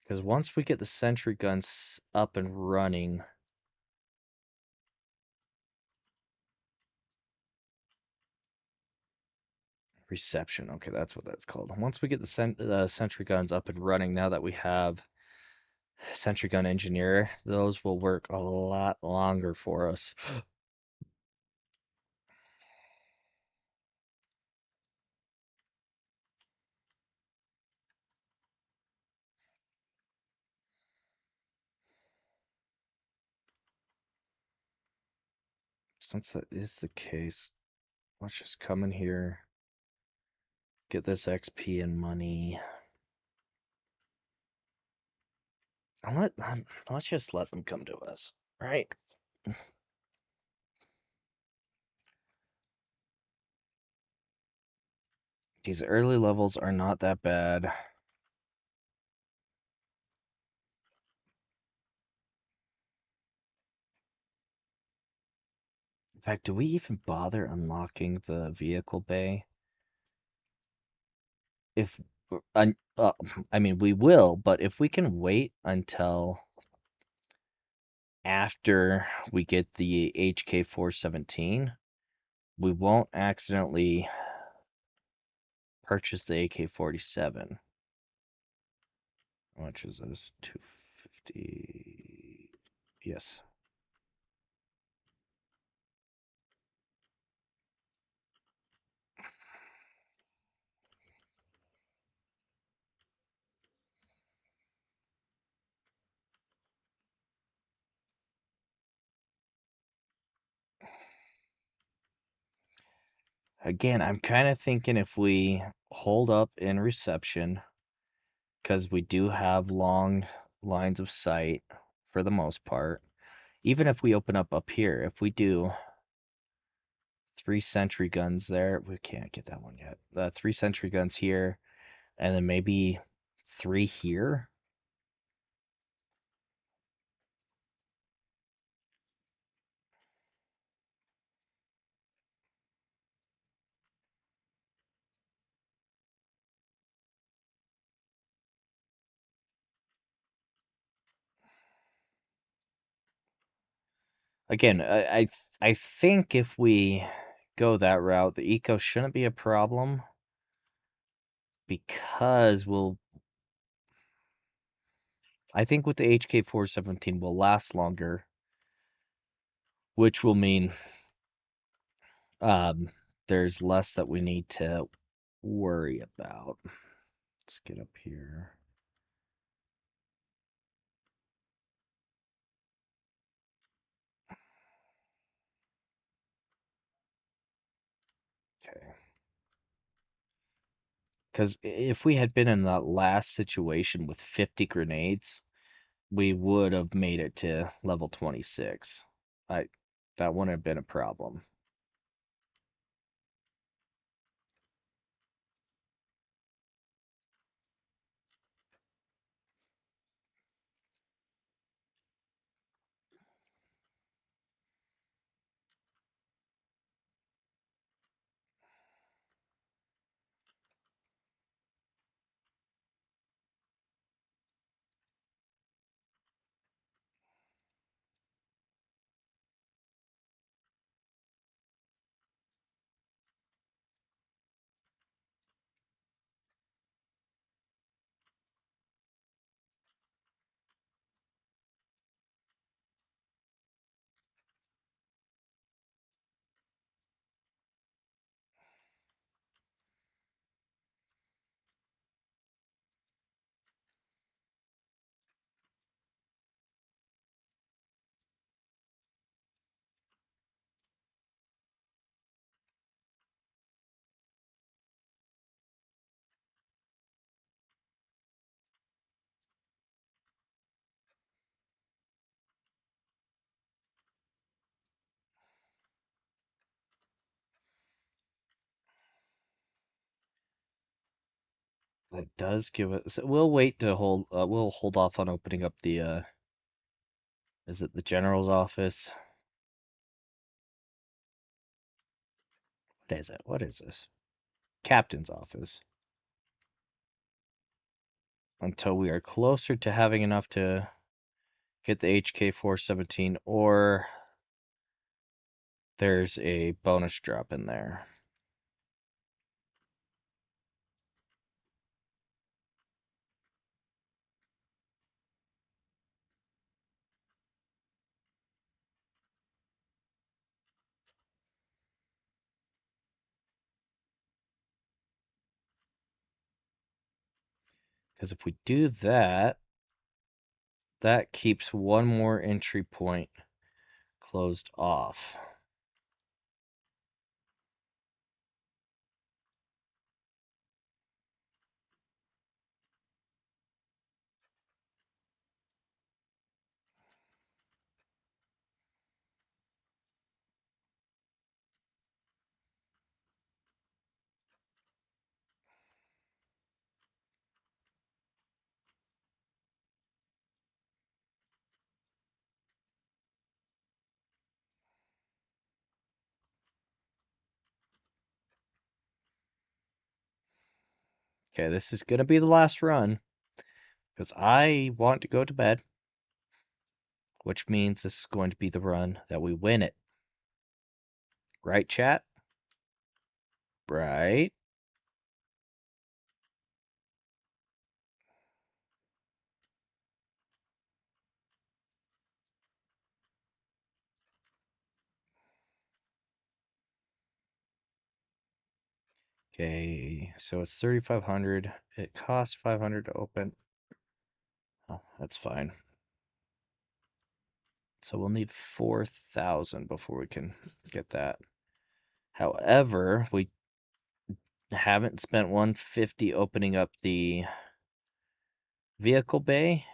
Because once we get the sentry guns up and running, reception, okay, that's what that's called. Once we get the sentry guns up and running, now that we have sentry gun engineer, those will work a lot longer for us. Since that is the case, let's just come in here, get this XP and money. Let's just let them come to us, right? These early levels are not that bad. In fact, do we even bother unlocking the vehicle bay? If, I mean, we will, but if we can wait until after we get the HK-417, we won't accidentally purchase the AK-47. How much is this? 250. Yes. Again, I'm kind of thinking if we hold up in reception, because we do have long lines of sight for the most part. Even if we open up here, if we do 3 sentry guns there, we can't get that one yet. 3 sentry guns here, and then maybe 3 here. Again, I think if we go that route, the eco shouldn't be a problem because I think with the HK-417 will last longer, which will mean um, there's less that we need to worry about. Let's get up here. Okay. Because if we had been in that last situation with 50 grenades, we would have made it to level 26. I That wouldn't have been a problem. That does give us. We'll wait to hold. We'll hold off on opening up the. Is it the general's office? What is it? What is this? Captain's office. Until we are closer to having enough to get the HK-417, or there's a bonus drop in there. Because if we do that, that keeps one more entry point closed off. Okay, this is gonna be the last run because I want to go to bed, which means this is going to be the run that we win it. Right, chat? Right. Okay, so it's 3,500. It costs 500 to open. Oh, that's fine. So we'll need 4,000 before we can get that. However, we haven't spent 150 opening up the vehicle bay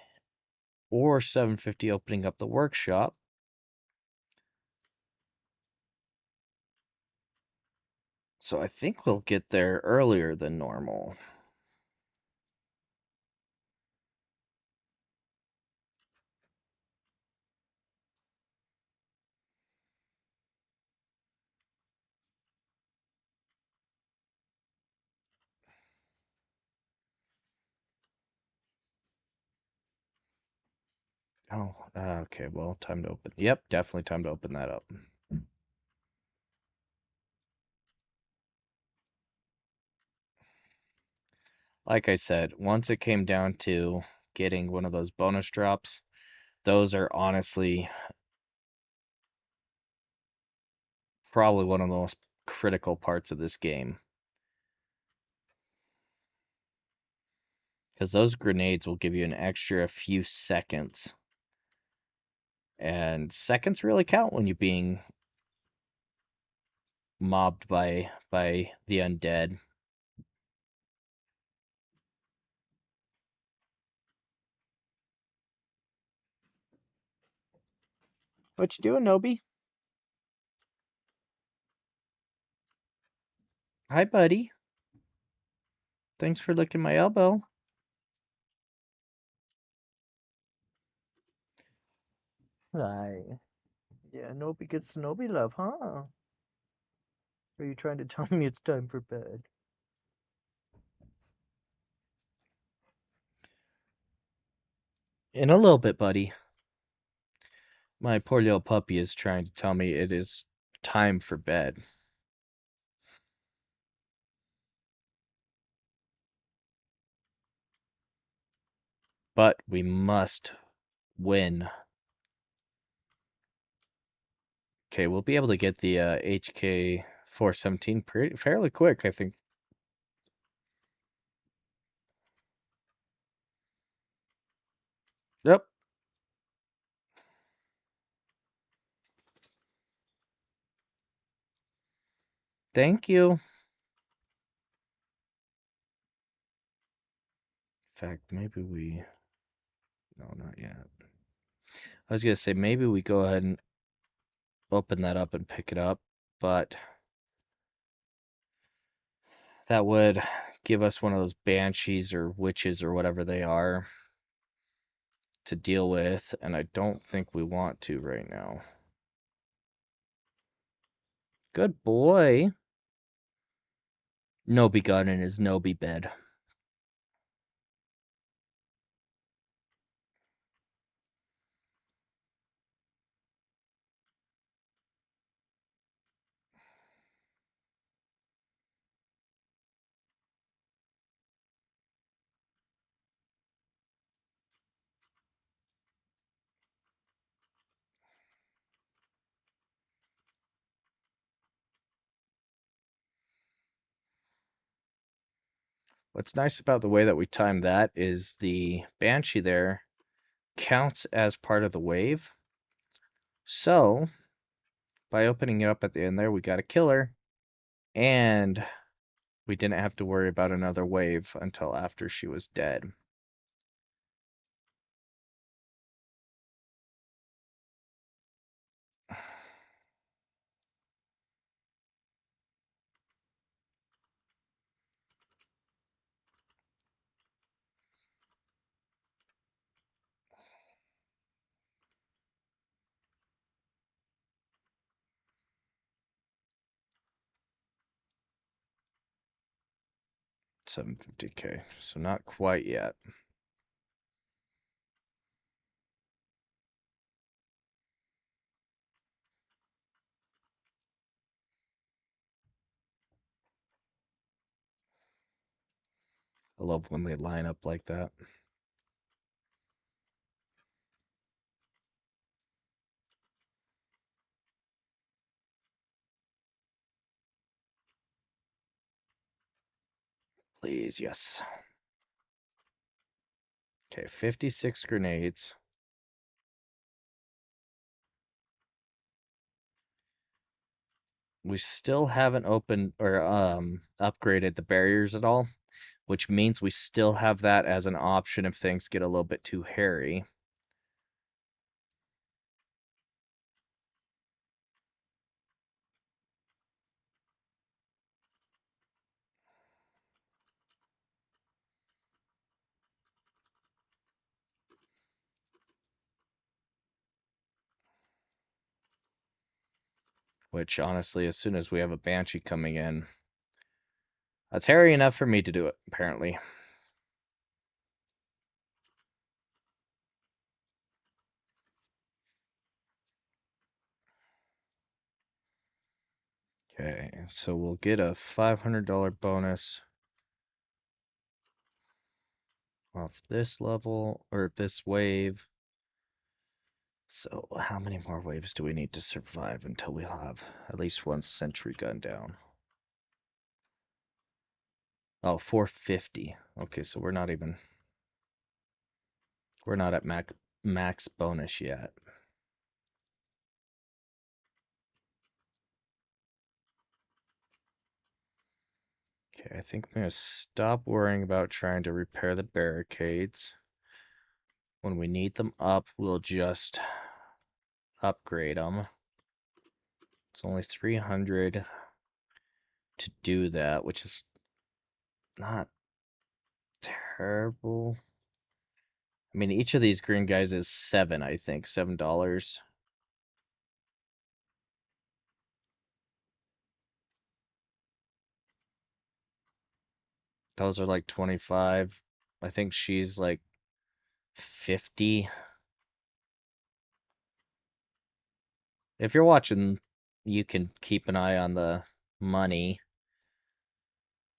or 750 opening up the workshop. So I think we'll get there earlier than normal. Oh, okay. Well, time to open. Yep, definitely time to open that up. Like I said, once it came down to getting one of those bonus drops, those are honestly probably one of the most critical parts of this game. Because those grenades will give you an extra few seconds. And seconds really count when you're being mobbed by the undead. What you doing, Nobi? Hi, buddy. Thanks for licking my elbow. Hi. Yeah, Nobi gets Nobi love, huh? Are you trying to tell me it's time for bed? In a little bit, buddy. My poor little puppy is trying to tell me it is time for bed. But we must win. Okay, we'll be able to get the HK 417 fairly quick, I think. Yep. Thank you. In fact, maybe we. No, not yet. I was gonna say maybe we go ahead and open that up and pick it up, but that would give us one of those banshees or witches or whatever they are to deal with, and I don't think we want to right now. Good boy. Nobi got in his Nobi bed. What's nice about the way that we timed that is the banshee there counts as part of the wave. So, by opening it up at the end there, we got a killer, and we didn't have to worry about another wave until after she was dead. 750K. So not quite yet. I love when they line up like that. Please, yes. Okay, 56 grenades. We still haven't opened or upgraded the barriers at all, which means we still have that as an option if things get a little bit too hairy. Which honestly, as soon as we have a Banshee coming in, that's hairy enough for me to do it, apparently. Okay, so we'll get a $500 bonus off this level or this wave. So how many more waves do we need to survive until we have at least one sentry gun down? Oh, 450. Okay, so we're not at max bonus yet. Okay, I think I'm gonna stop worrying about trying to repair the barricades. When we need them up, we'll just upgrade them. It's only 300 to do that, which is not terrible. I mean, each of these green guys is seven, I think, $7. Those are like 25. I think she's like 50. If you're watching, you can keep an eye on the money.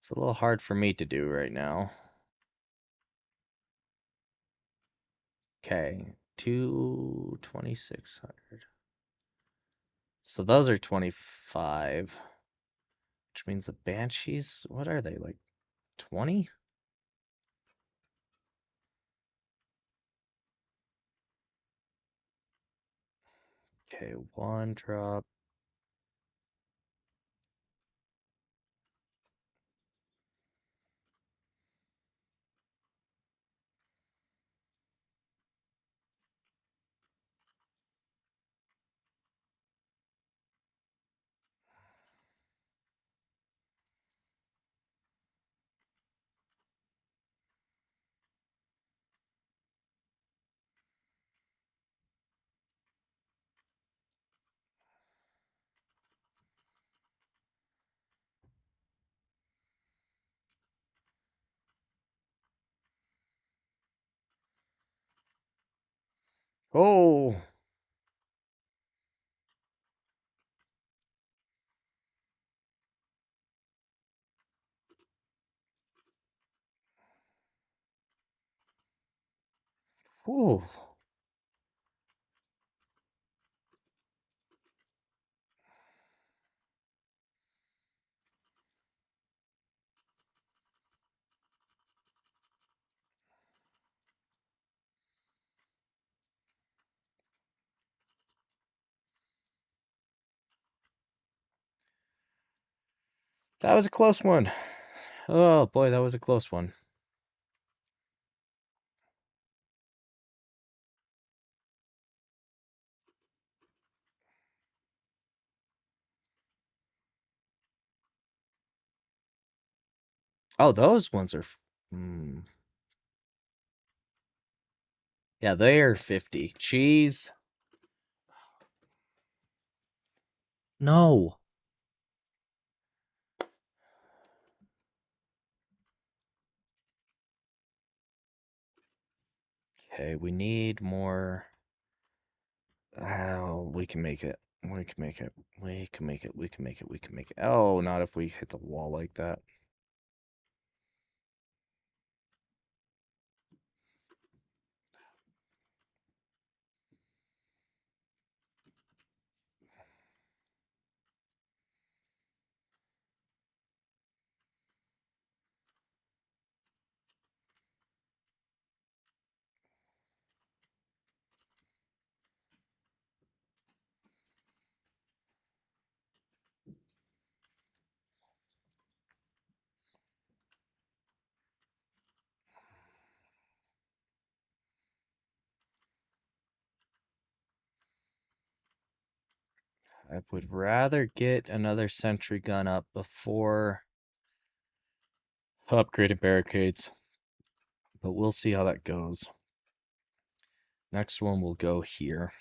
It's a little hard for me to do right now. Okay, 2,600. So those are 25, which means the Banshees, what are they, like 20? Okay, one drop. Oh, whew. That was a close one. Oh boy, that was a close one. Oh, those ones are. Hmm. Yeah, they are 50. Cheese. No. Okay, we need more. Oh, we can make it. We can make it. We can make it. We can make it. We can make it. Oh, not if we hit the wall like that. I would rather get another sentry gun up before upgrading barricades, but we'll see how that goes. Next one will go here.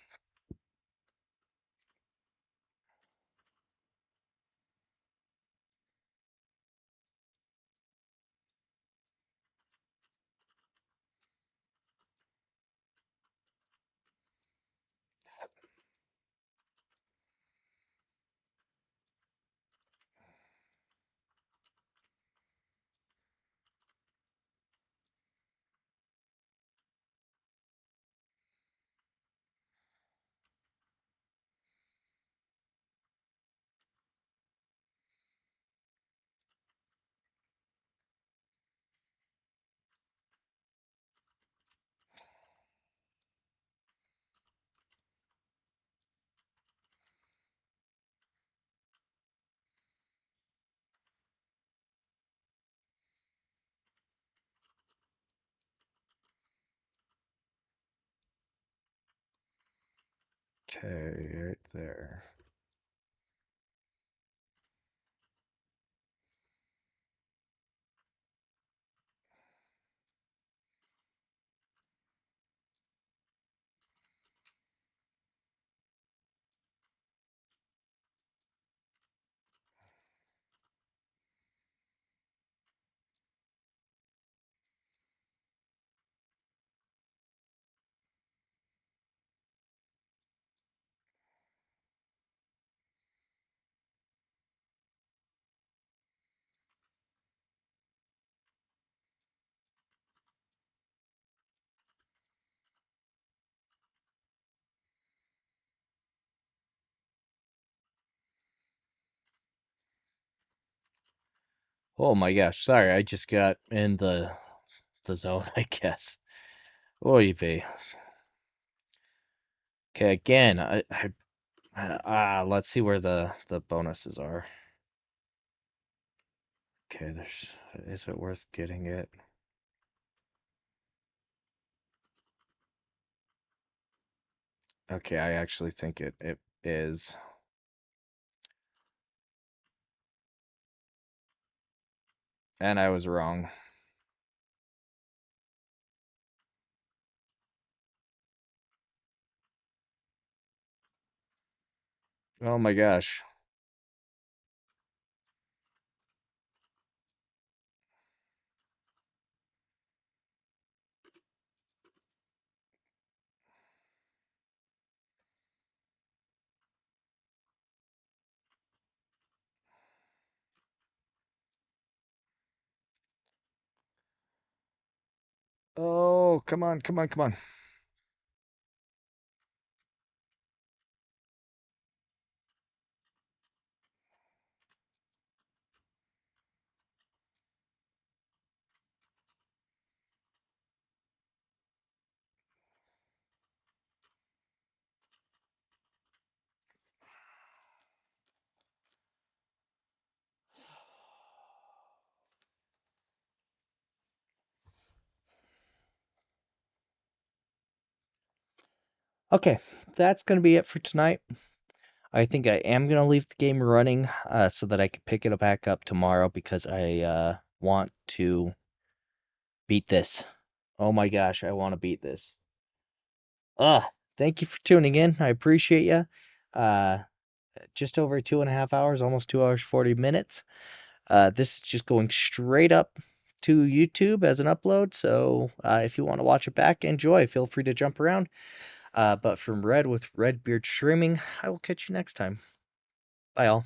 Okay, right there. Oh my gosh, sorry, I just got in the zone, I guess. Oy vey. Okay, again, let's see where the bonuses are. Okay, is it worth getting it? Okay, I actually think it is. And I was wrong. Oh my gosh. Oh, come on, come on, come on. Okay, that's going to be it for tonight. I think I am going to leave the game running so that I can pick it back up tomorrow because I want to beat this. Oh my gosh, I want to beat this. Thank you for tuning in. I appreciate you. Uh, just over 2.5 hours, almost 2 hours, 40 minutes. This is just going straight up to YouTube as an upload, so if you want to watch it back, enjoy. Feel free to jump around. But from Red with Redbeard Streaming, I will catch you next time. Bye, all.